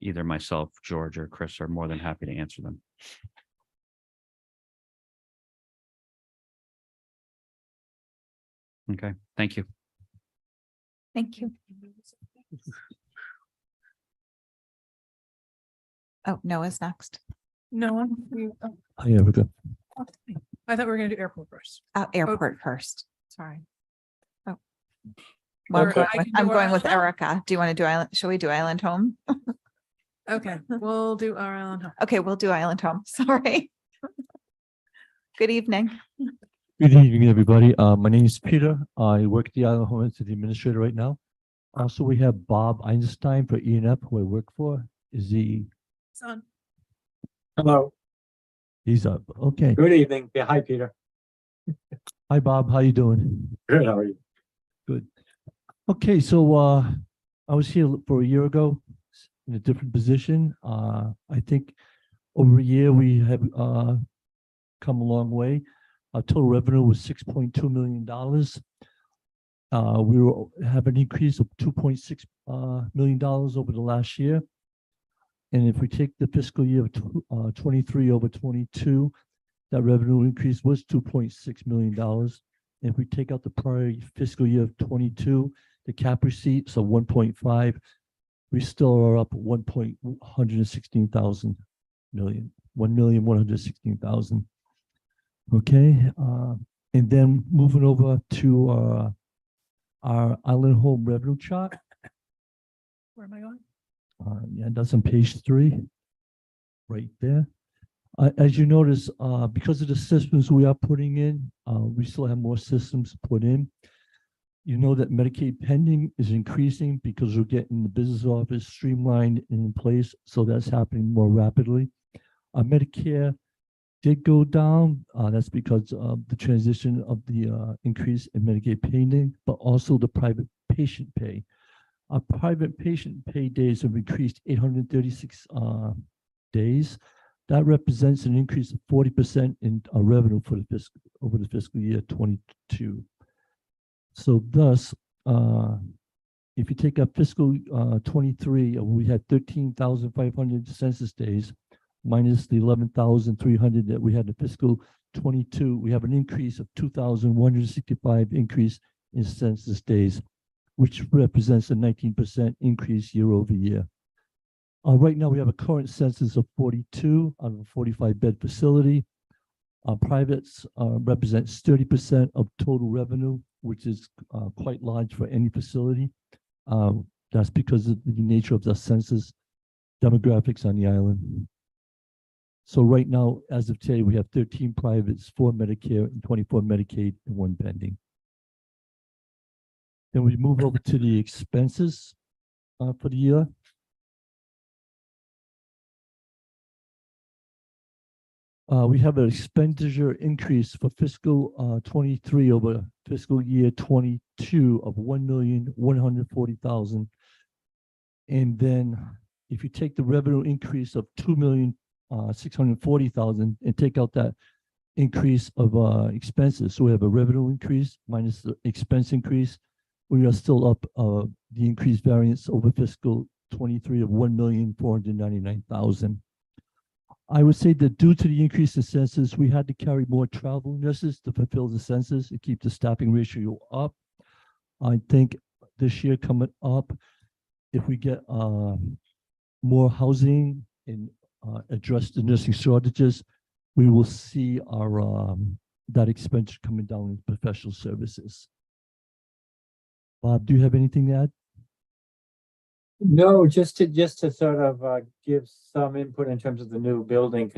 Speaker 18: either myself, George, or Chris are more than happy to answer them. Okay, thank you.
Speaker 2: Thank you. Oh, Noah's next.
Speaker 8: No one?
Speaker 11: Hi, Erica.
Speaker 8: I thought we were gonna do airport first.
Speaker 2: Airport first. Sorry. Oh.
Speaker 8: Or
Speaker 2: Well,
Speaker 8: I can do
Speaker 2: I'm going
Speaker 8: our-
Speaker 2: with Erica. Do you want to do Island? Shall we do Island Home?
Speaker 8: Okay, we'll do our island home.
Speaker 2: Okay, we'll do Island Home. Sorry. Good evening.
Speaker 19: Good evening, everybody. My name is Peter. I work at the Island Home as the administrator right now. Also, we have Bob Einstein for E&F, who I work for. Is he?
Speaker 8: Son.
Speaker 19: Hello. He's up. Okay.
Speaker 20: Good evening. Yeah, hi, Peter.
Speaker 19: Hi, Bob. How you doing?
Speaker 20: Good, how are you?
Speaker 19: Good. Okay, so I was here for a year ago in a different position. I think over a year we have come a long way. Our total revenue was $6.2 million. We will have an increase of $2.6 million over the last year. And if we take the fiscal year of 23 over 22, that revenue increase was $2.6 million. And if we take out the prior fiscal year of 22, the cap receipts of 1.5, we still are up 116,000 million, 1,116,000. Okay, and then moving over to our Island Home revenue chart.
Speaker 8: Where am I going?
Speaker 19: Yeah, that's on page 3, right there. As you notice, because of the systems we are putting in, we still have more systems to put in. You know that Medicaid pending is increasing because we're getting the business office streamlined and in place, so that's happening more rapidly. Medicare did go down. That's because of the transition of the increase in Medicaid pending, but also the private patient pay. Our private patient pay days have increased 836 days. That represents an increase of 40% in our revenue for the over the fiscal year 22. So thus, if you take up fiscal 23, we had 13,500 census days, minus the 11,300 that we had in fiscal 22, we have an increase of 2,165 increase in census days, which represents a 19% increase year over year. Right now, we have a current census of 42 out of a 45-bed facility. Privates represents 30% of total revenue, which is quite large for any facility. That's because of the nature of the census demographics on the island. So right now, as of today, we have 13 privates, 4 Medicare, and 24 Medicaid, and 1 pending. Then we move over to the expenses for the year. We have an expenditure increase for fiscal 23 over fiscal year 22 of 1,140,000. And then if you take the revenue increase of 2,640,000 and take out that increase of expenses, so we have a revenue increase minus the expense increase, we are still up the increased variance over fiscal 23 of 1,499,000. I would say that due to the increase in census, we had to carry more travel nurses to fulfill the census and keep the staffing ratio up. I think this year coming up, if we get more housing and address the nursing shortages, we will see our that expenditure coming down in professional services. Bob, do you have anything to add?
Speaker 20: No, just to sort of give some input in terms of the new building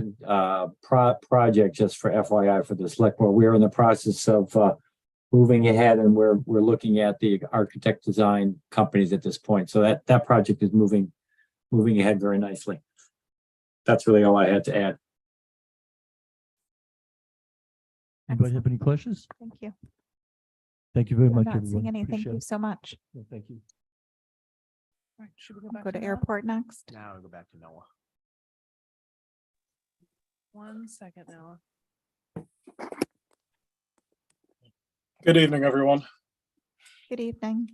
Speaker 20: project, just for FYI for the select board. We're in the process of moving ahead, and we're looking at the architect design companies at this point. So that project is moving ahead very nicely. That's really all I had to add.
Speaker 19: Anybody have any questions?
Speaker 2: Thank you.
Speaker 19: Thank you very
Speaker 2: I'm
Speaker 19: much,
Speaker 2: not
Speaker 19: everyone.
Speaker 2: seeing any. Thank
Speaker 19: Appreciate
Speaker 2: you
Speaker 19: it.
Speaker 2: so much.
Speaker 19: Yeah, thank you.
Speaker 8: All right, should we go back
Speaker 2: Go to
Speaker 8: Noah?
Speaker 2: airport next.
Speaker 7: Now I'll go back to Noah.
Speaker 8: 1 second, Noah.
Speaker 21: Good evening, everyone.
Speaker 2: Good evening.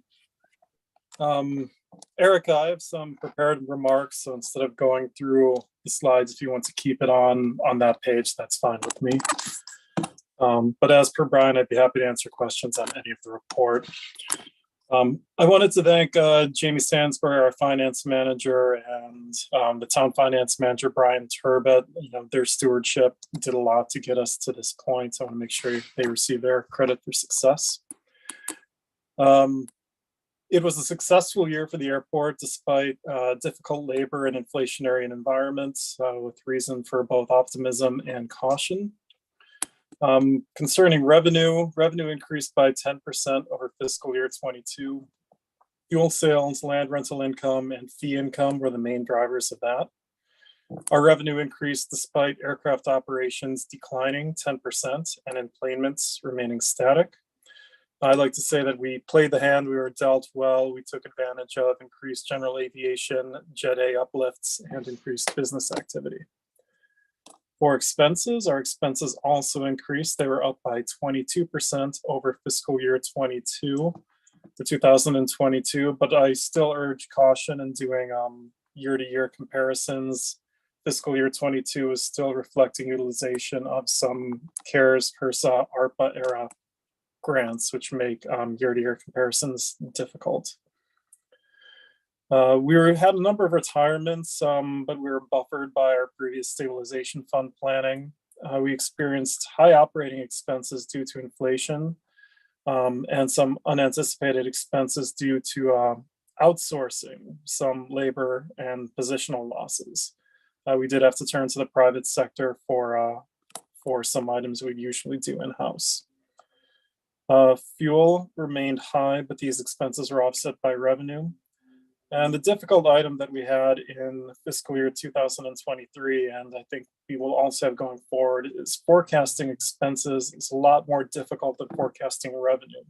Speaker 21: Erica, I have some prepared remarks, so instead of going through the slides, if you want to keep it on that page, that's fine with me. But as per Brian, I'd be happy to answer questions on any of the report. I wanted to thank Jamie Stansberg, our finance manager, and the town finance manager, Brian Turbett. You know, their stewardship did a lot to get us to this point. So I want to make sure they receive their credit for success. It was a successful year for the airport, despite difficult labor and inflationary environments, with reason for both optimism and caution. Concerning revenue increased by 10% over fiscal year 22. Fuel sales, land rental income, and fee income were the main drivers of that. Our revenue increased despite aircraft operations declining 10% and enplanements remaining static. I'd like to say that we played the hand we were dealt well. We took advantage of increased general aviation, Jet A uplifts, and increased business activity. For expenses, our expenses also increased. They were up by 22% over fiscal year 22 to 2022, but I still urge caution in doing year-to-year comparisons. Fiscal year 22 is still reflecting utilization of some CARES, HRSA, ARPA era grants, which make year-to-year comparisons difficult. We had a number of retirements, but we were buffered by our previous stabilization fund planning. We experienced high operating expenses due to inflation and some unanticipated expenses due to outsourcing some labor and positional losses. We did have to turn to the private sector for some items we usually do in-house. Fuel remained high, but these expenses were offset by revenue. And the difficult item that we had in fiscal year 2023, and I think we will also have going forward, is forecasting expenses. It's a lot more difficult than forecasting revenue.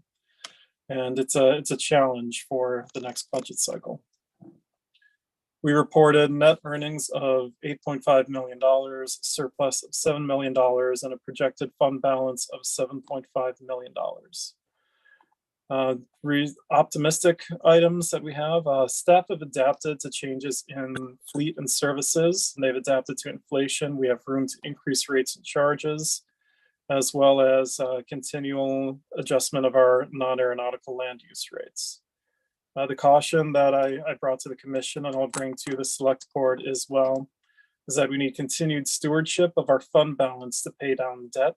Speaker 21: And it's a challenge for the next budget cycle. We reported net earnings of $8.5 million, surplus of $7 million, and a projected fund balance of $7.5 million. Optimistic items that we have, staff have adapted to changes in fleet and services, and they've adapted to inflation. We have room to increase rates and charges, as well as continual adjustment of our non-aeronautical land use rates. The caution that I brought to the commission and I'll bring to the select board as well is that we need continued stewardship of our fund balance to pay down debt.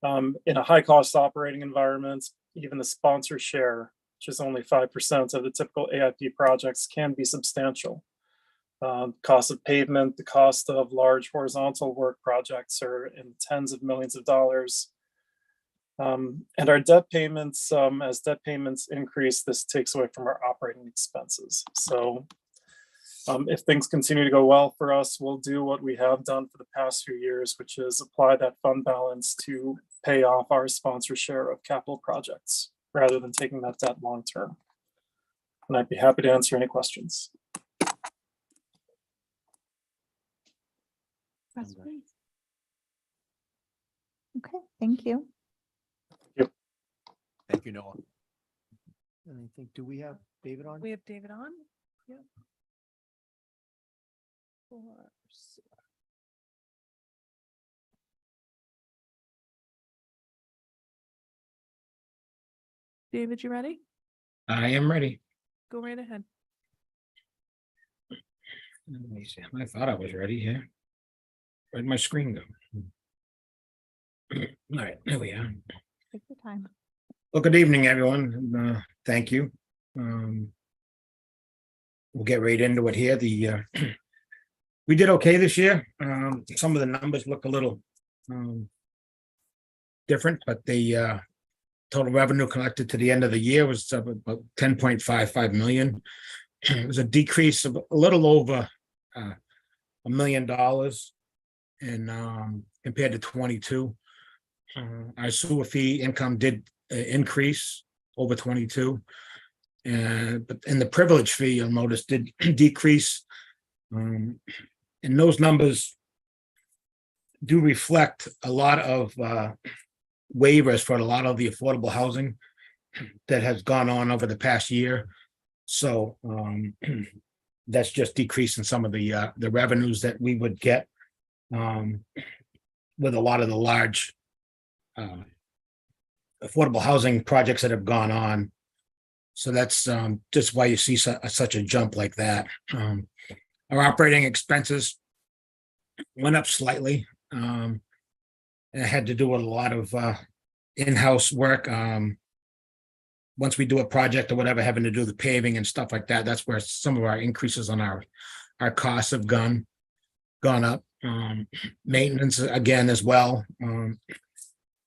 Speaker 21: In a high cost operating environment, even the sponsor share, which is only 5% of the typical AIP projects, can be substantial. Cost of pavement, the cost of large horizontal work projects are in tens of millions of dollars. And our debt payments, as debt payments increase, this takes away from our operating expenses. So if things continue to go well for us, we'll do what we have done for the past few years, which is apply that fund balance to pay off our sponsor share of capital projects rather than taking that debt long term. And I'd be happy to answer any questions.
Speaker 2: Questions? Okay, thank you.
Speaker 7: Thank you, Noah. And I think, do we have David on?
Speaker 8: We have David on? Yep. David, you ready?
Speaker 1: I am ready.
Speaker 8: Go right ahead.
Speaker 1: Let me see. I thought I was ready here. Where'd my screen go? All right, there we are.
Speaker 2: Take your time.
Speaker 1: Well, good evening, everyone. Thank you. We'll get right into it here. We did okay this year. Some of the numbers look a little different, but the total revenue collected to the end of the year was about 10.55 million. It was a decrease of a little over $1 million in compared to 22. Our sewer fee income did increase over 22. But in the privilege fee, you'll notice, did decrease. And those numbers do reflect a lot of waivers for a lot of the affordable housing that has gone on over the past year. So that's just decreasing some of the revenues that we would get with a lot of the large affordable housing projects that have gone on. So that's just why you see such a jump like that. Our operating expenses went up slightly. It had to do with a lot of in-house work. Once we do a project or whatever, having to do the paving and stuff like that, that's where some of our increases on our costs have gone up. Maintenance again as well.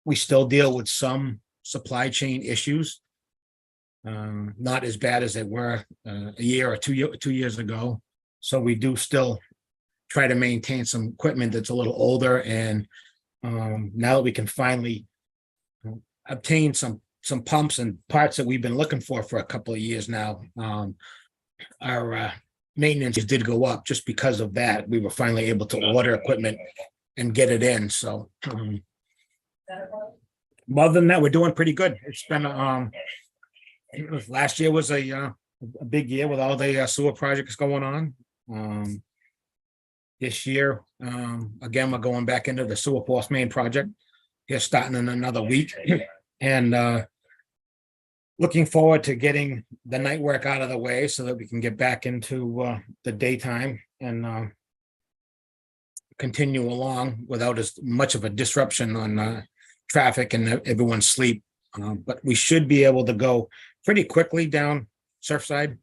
Speaker 1: We still deal with some supply chain issues. Not as bad as they were a year or 2 years ago. So we do still try to maintain some equipment that's a little older, and now that we can finally obtain some pumps and parts that we've been looking for a couple of years now, our maintenance did go up just because of that. We were finally able to order equipment and get it in. So other than that, we're doing pretty good. It's been last year was a big year with all the sewer projects going on. This year, again, we're going back into the sewer force main project. Here starting in another week, and looking forward to getting the night work out of the way so that we can get back into the daytime and continue along without as much of a disruption on traffic and everyone's sleep. But we should be able to go pretty quickly down Surfside.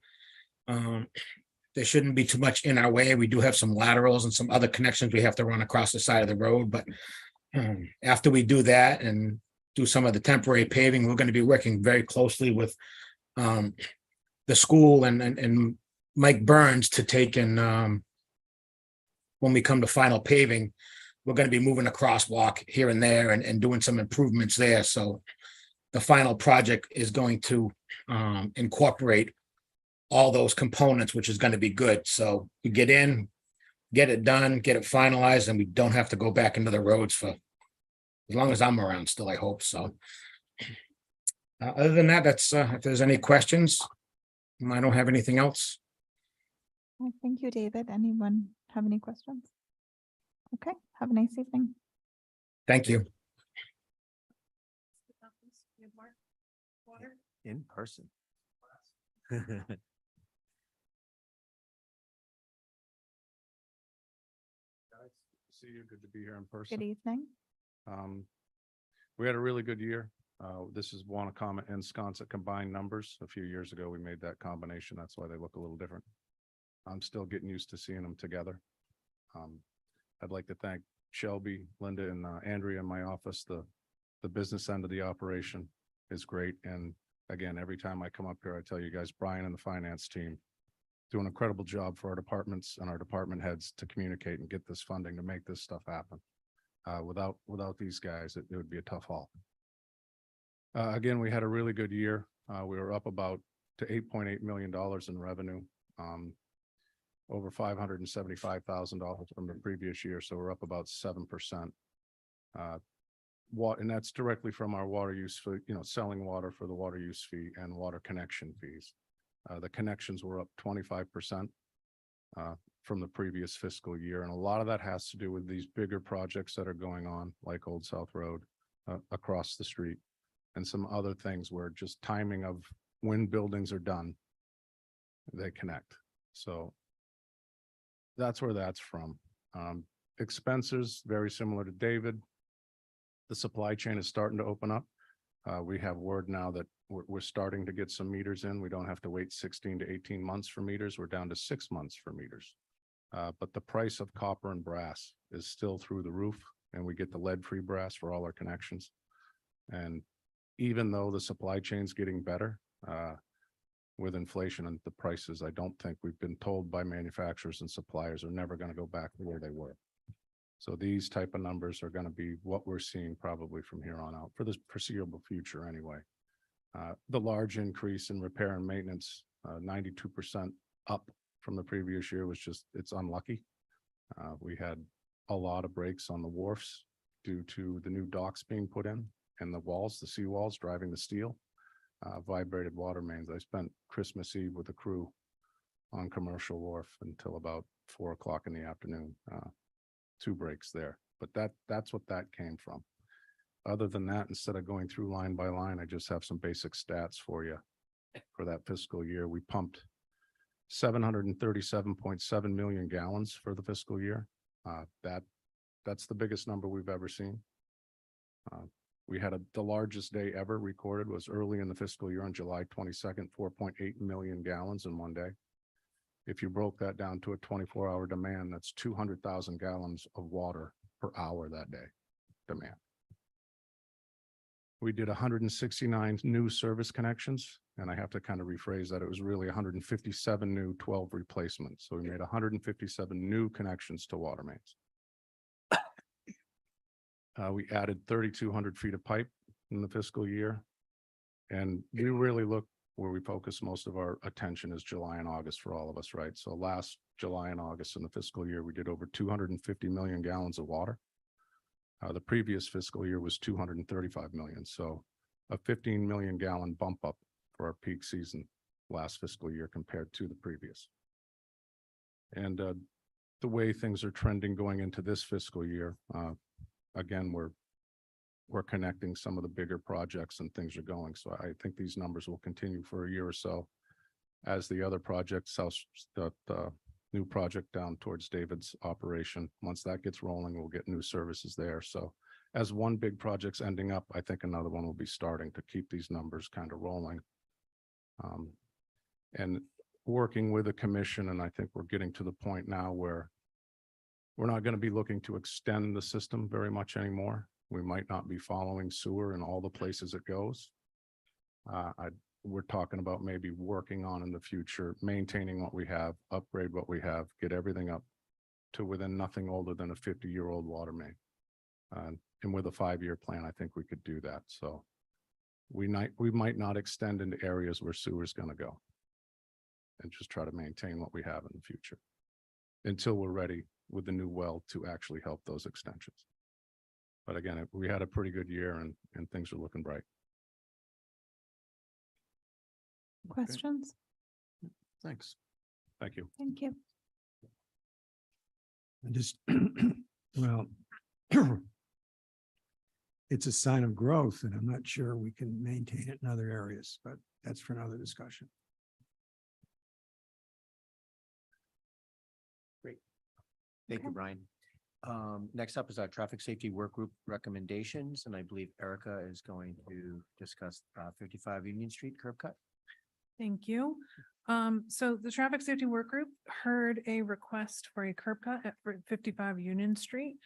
Speaker 1: There shouldn't be too much in our way. We do have some laterals and some other connections we have to run across the side of the road, but after we do that and do some of the temporary paving, we're going to be working very closely with the school and Mike Burns to take in when we come to final paving, we're going to be moving a crosswalk here and there and doing some improvements there. So the final project is going to incorporate all those components, which is going to be good. So we get in, get it done, get it finalized, and we don't have to go back into the roads for as long as I'm around still, I hope so. Other than that, that's if there's any questions, I don't have anything else.
Speaker 2: Thank you, David. Anyone have any questions? Okay, have a nice evening.
Speaker 1: Thank you.
Speaker 7: In person.
Speaker 6: see you. Good to be here in person.
Speaker 2: Good evening.
Speaker 6: We had a really good year. This is Wanacoma and Sconset combined numbers. A few years ago, we made that combination. That's why they look a little different. I'm still getting used to seeing them together. I'd like to thank Shelby, Linda, and Andrea in my office. The business end of the operation is great. And again, every time I come up here, I tell you guys, Brian and the finance team do an incredible job for our departments and our department heads to communicate and get this funding to make this stuff happen. Without these guys, it would be a tough haul. Again, we had a really good year. We were up about to $8.8 million in revenue, over $575,000 from the previous year. So we're up about 7%. And that's directly from our water use fee, selling water for the water use fee and water connection fees. The connections were up 25% from the previous fiscal year. And a lot of that has to do with these bigger projects that are going on, like Old South Road across the street, and some other things where just timing of when buildings are done, they connect. So that's where that's from. Expenses, very similar to David. The supply chain is starting to open up. We have word now that we're starting to get some meters in. We don't have to wait 16 to 18 months for meters. We're down to 6 months for meters. But the price of copper and brass is still through the roof, and we get the lead-free brass for all our connections. And even though the supply chain's getting better, with inflation and the prices, I don't think we've been told by manufacturers and suppliers are never going to go back to where they were. So these type of numbers are going to be what we're seeing probably from here on out for the foreseeable future anyway. The large increase in repair and maintenance, 92% up from the previous year was just, it's unlucky. We had a lot of breaks on the wharfs due to the new docks being put in and the walls, the seawalls driving the steel, vibrated water mains. I spent Christmas Eve with a crew on Commercial Wharf until about 4 o'clock in the afternoon. 2 breaks there, but that's what that came from. Other than that, instead of going through line by line, I just have some basic stats for you. For that fiscal year, we pumped 737.7 million gallons for the fiscal year. That's the biggest number we've ever seen. We had the largest day ever recorded was early in the fiscal year on July 22nd, 4.8 million gallons in one day. If you broke that down to a 24-hour demand, that's 200,000 gallons of water per hour that day demand. We did 169 new service connections, and I have to kind of rephrase that. It was really 157 new, 12 replacements. So we made 157 new connections to water mains. We added 3,200 feet of pipe in the fiscal year. And we really look where we focus most of our attention is July and August for all of us, right? So last July and August in the fiscal year, we did over 250 million gallons of water. The previous fiscal year was 235 million. So a 15 million gallon bump up for our peak season last fiscal year compared to the previous. And the way things are trending going into this fiscal year, again, we're connecting some of the bigger projects and things are going. So I think these numbers will continue for a year or so as the other projects, the new project down towards David's operation. Once that gets rolling, we'll get new services there. So as one big project's ending up, I think another one will be starting to keep these numbers kind of rolling. And working with the commission, and I think we're getting to the point now where we're not going to be looking to extend the system very much anymore. We might not be following sewer in all the places it goes. We're talking about maybe working on in the future, maintaining what we have, upgrade what we have, get everything up to within nothing older than a 50-year-old water main. And with a 5-year plan, I think we could do that. So we might not extend into areas where sewer is going to go and just try to maintain what we have in the future until we're ready with the new well to actually help those extensions. But again, we had a pretty good year and things are looking bright.
Speaker 2: Questions?
Speaker 6: Thanks. Thank you.
Speaker 2: Thank you.
Speaker 11: I just, well, it's a sign of growth, and I'm not sure we can maintain it in other areas, but that's for another discussion.
Speaker 7: Great. Thank you, Brian. Next up is our traffic safety work group recommendations, and I believe Erica is going to discuss 55 Union Street curb cut.
Speaker 8: Thank you. So the traffic safety work group heard a request for a curb cut at 55 Union Street.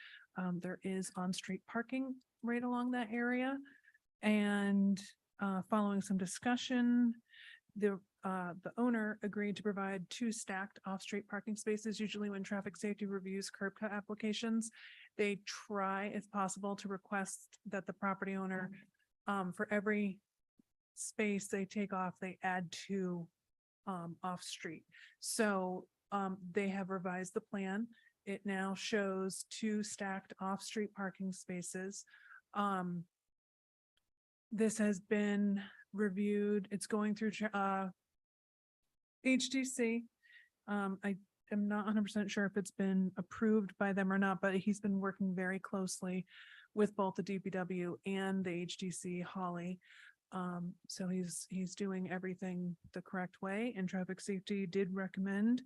Speaker 8: There is on-street parking right along that area. And following some discussion, the owner agreed to provide 2 stacked off-street parking spaces. Usually when traffic safety reviews curb cut applications, they try, if possible, to request that the property owner, for every space they take off, they add 2 off-street. So they have revised the plan. It now shows 2 stacked off-street parking spaces. This has been reviewed. It's going through HDC. I am not 100% sure if it's been approved by them or not, but he's been working very closely with both the DPW and the HDC Holly. So he's doing everything the correct way, and traffic safety did recommend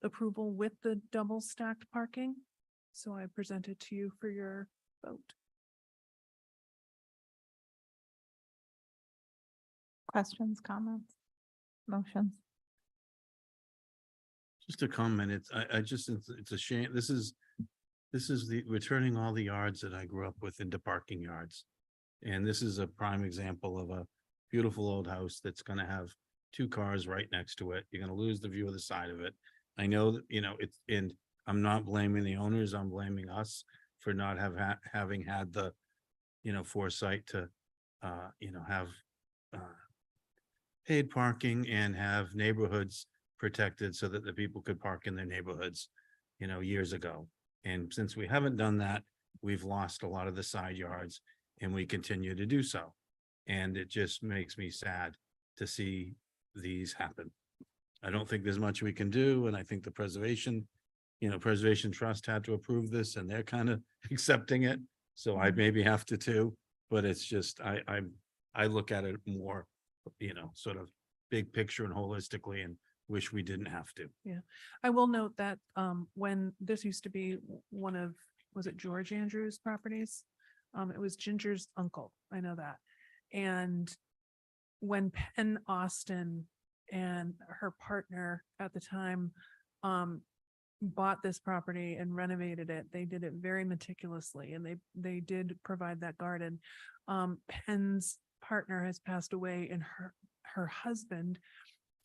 Speaker 8: approval with the double stacked parking. So I present it to you for your vote.
Speaker 2: Questions, comments, motions?
Speaker 6: Just a comment, it's a shame, this is returning all the yards that I grew up with into parking yards. And this is a prime example of a beautiful old house that's gonna have 2 cars right next to it. You're gonna lose the view of the side of it. I know that, and I'm not blaming the owners, I'm blaming us for not having had the, foresight to, have paid parking and have neighborhoods protected so that the people could park in their neighborhoods, years ago. And since we haven't done that, we've lost a lot of the side yards, and we continue to do so. And it just makes me sad to see these happen. I don't think there's much we can do, and I think the Preservation Trust had to approve this, and they're kind of accepting it. So I maybe have to too, but it's just, I look at it more, sort of big picture and holistically, and wish we didn't have to.
Speaker 8: Yeah, I will note that when this used to be one of, was it George Andrews' properties? It was Ginger's uncle, I know that. And when Penn Austin and her partner at the time bought this property and renovated it, they did it very meticulously, and they did provide that garden. Penn's partner has passed away, and her husband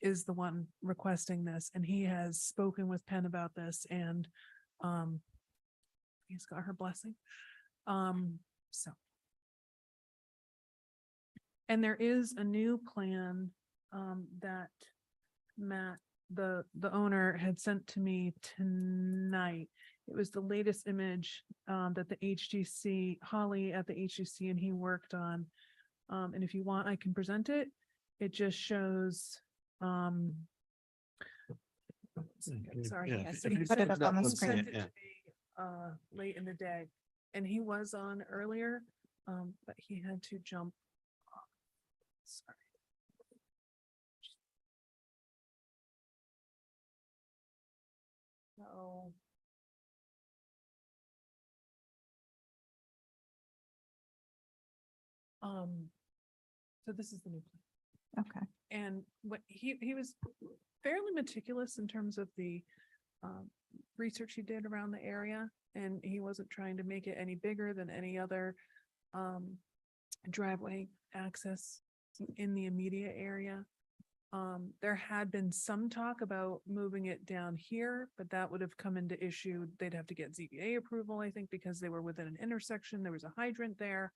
Speaker 8: is the one requesting this, and he has spoken with Penn about this, and he's got her blessing. So, and there is a new plan that Matt, the owner, had sent to me tonight. It was the latest image that the HDC, Holly at the HDC, and he worked on. And if you want, I can present it. It just shows. Sorry,
Speaker 6: Yeah,
Speaker 2: Yes, you put it up on the screen.
Speaker 8: sent it to me, late in the day, and he was on earlier, but he had to jump off. Sorry. So. So this is the new plan.
Speaker 2: Okay.
Speaker 8: And what he was fairly meticulous in terms of the research he did around the area, and he wasn't trying to make it any bigger than any other driveway access in the immediate area. There had been some talk about moving it down here, but that would have come into issue. They'd have to get ZBA approval, I think, because they were within an intersection. There was a hydrant there.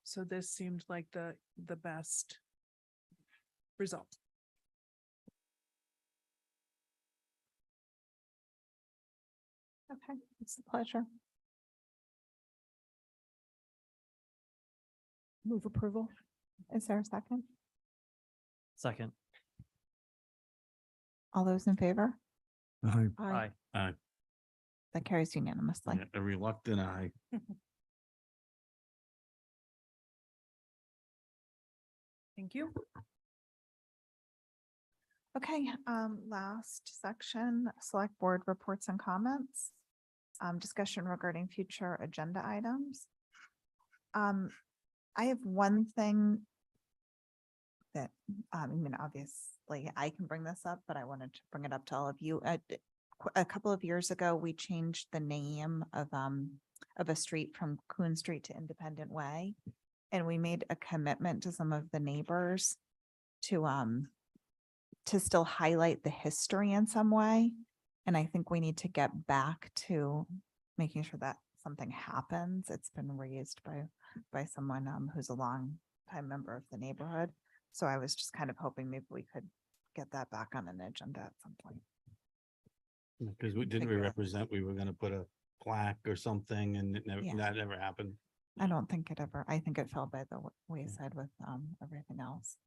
Speaker 8: So this seemed like the best result.
Speaker 2: Okay, it's a pleasure. Move approval. Is there a second?
Speaker 4: Second.
Speaker 2: All those in favor?
Speaker 4: Aye.
Speaker 2: That carries unanimously.
Speaker 6: A reluctant eye.
Speaker 8: Thank you.
Speaker 2: Okay, last section, select board reports and comments. discussion regarding future agenda items. I have one thing that, I mean, obviously I can bring this up, but I wanted to bring it up to all of you. A couple of years ago, we changed the name of a street from Coon Street to Independent Way. And we made a commitment to some of the neighbors to still highlight the history in some way. And I think we need to get back to making sure that something happens. It's been raised by someone who's a long time member of the neighborhood. So I was just kind of hoping maybe we could get that back on an agenda at some point.
Speaker 6: Because we represent, we were gonna put a plaque or something and it never,
Speaker 2: Yeah.
Speaker 6: that never happened.
Speaker 2: I don't think it ever, I think it fell by the wayside with everything else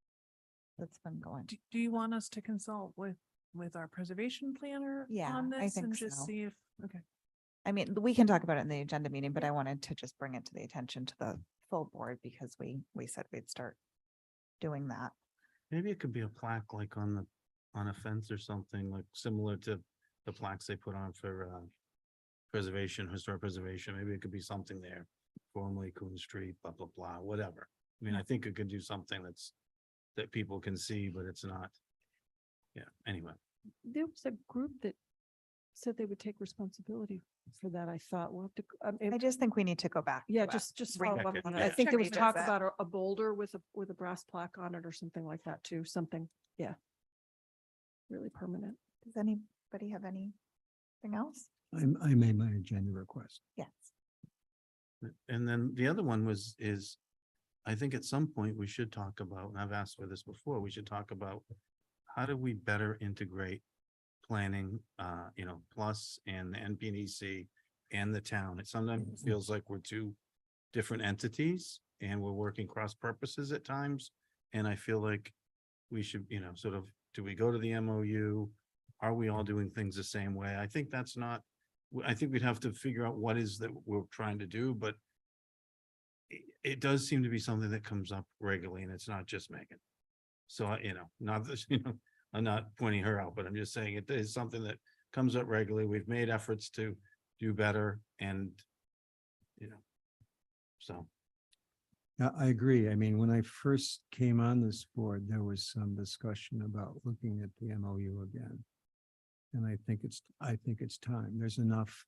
Speaker 2: that's been going.
Speaker 8: Do you want us to consult with our preservation planner
Speaker 2: Yeah,
Speaker 8: on
Speaker 2: I
Speaker 8: this
Speaker 2: think
Speaker 8: and just
Speaker 2: so.
Speaker 8: see if, okay.
Speaker 2: I mean, we can talk about it in the agenda meeting, but I wanted to just bring it to the attention to the full board because we said we'd start doing that.
Speaker 6: Maybe it could be a plaque like on a fence or something like similar to the plaques they put on for preservation, historic preservation. Maybe it could be something there. Formerly Coon Street, blah, blah, blah, whatever. I mean, I think it could do something that people can see, but it's not. Yeah, anyway.
Speaker 5: There was a group that said they would take responsibility for that. I thought we'll have to.
Speaker 2: I just think we need to go back.
Speaker 5: Yeah,
Speaker 2: to it.
Speaker 5: just
Speaker 2: Re-
Speaker 5: follow up on it. I
Speaker 6: Yeah.
Speaker 5: think there was
Speaker 2: Revisit
Speaker 5: talk
Speaker 2: it.
Speaker 5: about a boulder with a brass plaque on it or something like that too, something, yeah. Really permanent.
Speaker 2: Does anybody have anything else?
Speaker 11: I made my agenda request.
Speaker 2: Yes.
Speaker 6: And then the other one is, I think at some point we should talk about, and I've asked for this before, we should talk about how do we better integrate planning, plus and the NPDC and the town. It sometimes feels like we're two different entities and we're working cross purposes at times. And I feel like we should, sort of, do we go to the MOU? Are we all doing things the same way? I think that's not, I think we'd have to figure out what is that we're trying to do, but it does seem to be something that comes up regularly and it's not just Megan. So, not this, I'm not pointing her out, but I'm just saying it is something that comes up regularly. We've made efforts to do better and, so.
Speaker 11: Yeah, I agree. I mean, when I first came on this board, there was some discussion about looking at the MOU again. And I think it's time. There's enough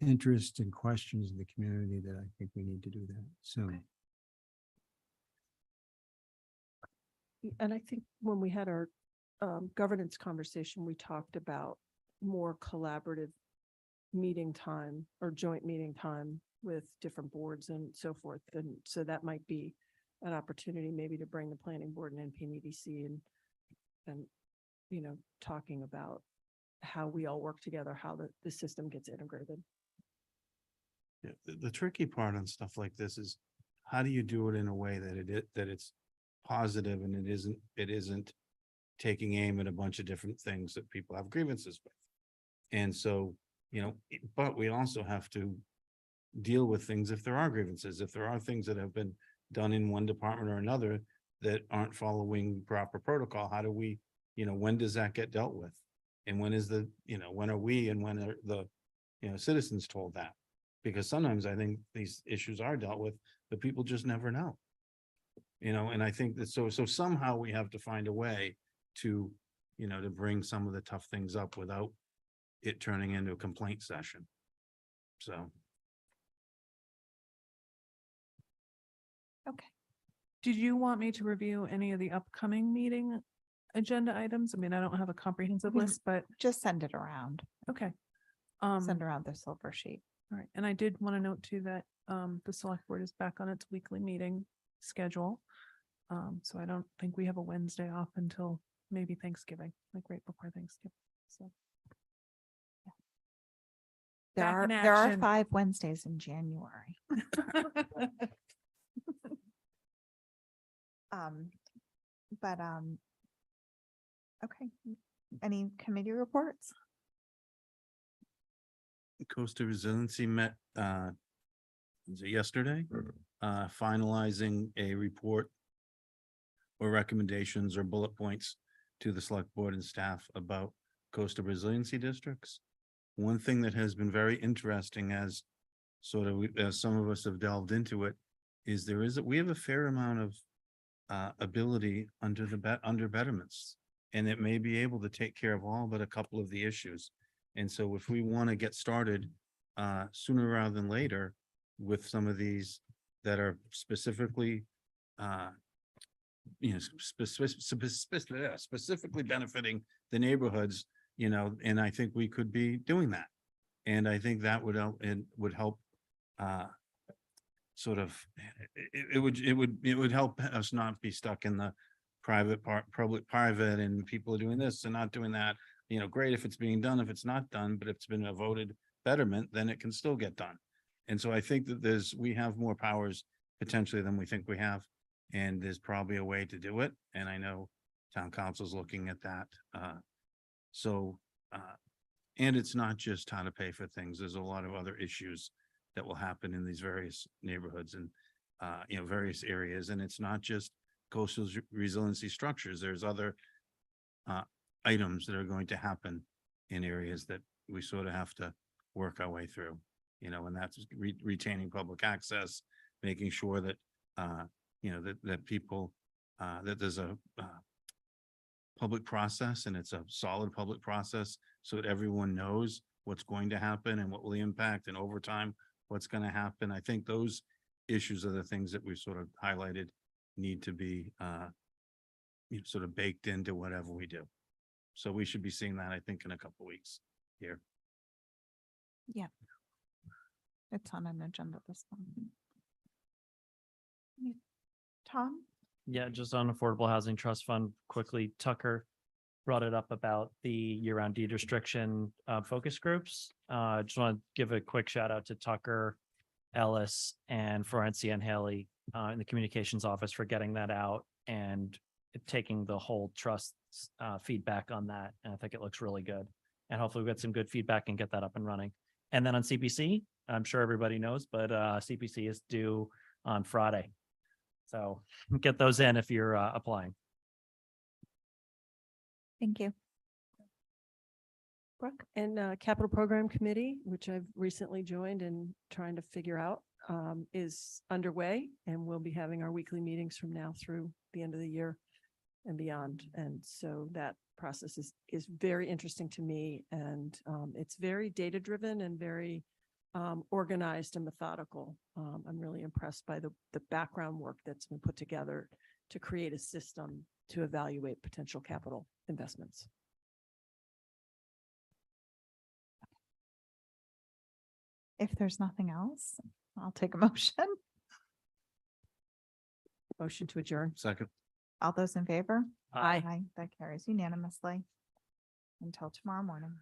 Speaker 11: interest and questions in the community that I think we need to do that soon.
Speaker 5: And I think when we had our governance conversation, we talked about more collaborative meeting time or joint meeting time with different boards and so forth. And so that might be an opportunity maybe to bring the planning board and NPDC and talking about how we all work together, how the system gets integrated.
Speaker 6: Yeah, the tricky part on stuff like this is how do you do it in a way that it's positive and it isn't taking aim at a bunch of different things that people have grievances with. And so, but we also have to deal with things if there are grievances, if there are things that have been done in one department or another that aren't following proper protocol. How do we, when does that get dealt with? And when is when are we and when are the, citizens told that? Because sometimes I think these issues are dealt with, but people just never know. And I think that so somehow we have to find a way to, to bring some of the tough things up without it turning into a complaint session. So.
Speaker 2: Okay.
Speaker 8: Did you want me to review any of the upcoming meeting agenda items? I mean, I don't have a comprehensive list, but
Speaker 2: Just send it around.
Speaker 8: okay.
Speaker 2: Send around the silver sheet.
Speaker 8: All right, and I did want to note too that the select board is back on its weekly meeting schedule. So I don't think we have a Wednesday off until maybe Thanksgiving, like right before Thanksgiving. So
Speaker 2: There
Speaker 8: Back
Speaker 2: are
Speaker 8: in
Speaker 2: there are
Speaker 8: action.
Speaker 2: 5 Wednesdays in January. Okay. Any committee reports?
Speaker 6: Coastal Resiliency met was it yesterday, finalizing a report or recommendations or bullet points to the select board and staff about coastal resiliency districts. one thing that has been very interesting as sort of, as some of us have delved into it, is we have a fair amount of ability under betterments. And it may be able to take care of all but a couple of the issues. And so if we want to get started sooner rather than later with some of these that are specifically specifically benefiting the neighborhoods, and I think we could be doing that. And I think that would help sort of, it would help us not be stuck in the public-private and people are doing this and not doing that. Great if it's being done, if it's not done, but if it's been a voted betterment, then it can still get done. And so I think that we have more powers potentially than we think we have. And there's probably a way to do it. And I know town council's looking at that. And it's not just how to pay for things. There's a lot of other issues that will happen in these various neighborhoods and, various areas. And it's not just coastal resiliency structures. There's other items that are going to happen in areas that we sort of have to work our way through, and that's retaining public access, making sure that, that people, that there's a public process and it's a solid public process so that everyone knows what's going to happen and what will impact, and over time, what's going to happen. I think those issues are the things that we've sort of highlighted need to be sort of baked into whatever we do. So we should be seeing that, I think, in a couple of weeks here.
Speaker 2: Yeah. It's on an agenda this one. Tom?
Speaker 4: Yeah, just on Affordable Housing Trust Fund, quickly, Tucker brought it up about the year-round deed restriction focus groups. Just want to give a quick shout out to Tucker, Ellis, and Florencia and Haley in the communications office for getting that out and taking the whole trust feedback on that. And I think it looks really good. And hopefully we get some good feedback and get that up and running. And then on CPC, I'm sure everybody knows, but CPC is due on Friday. So get those in if you're applying.
Speaker 2: Thank you.
Speaker 5: Brooke? And Capital Program Committee, which I've recently joined and trying to figure out, is underway, and we'll be having our weekly meetings from now through the end of the year and beyond. And so that process is very interesting to me, and it's very data driven and very organized and methodical. I'm really impressed by the background work that's been put together to create a system to evaluate potential capital investments.
Speaker 2: If there's nothing else, I'll take a motion.
Speaker 5: Motion to adjourn.
Speaker 6: Second.
Speaker 2: All those in favor?
Speaker 5: Aye.
Speaker 2: That carries unanimously. Until tomorrow morning.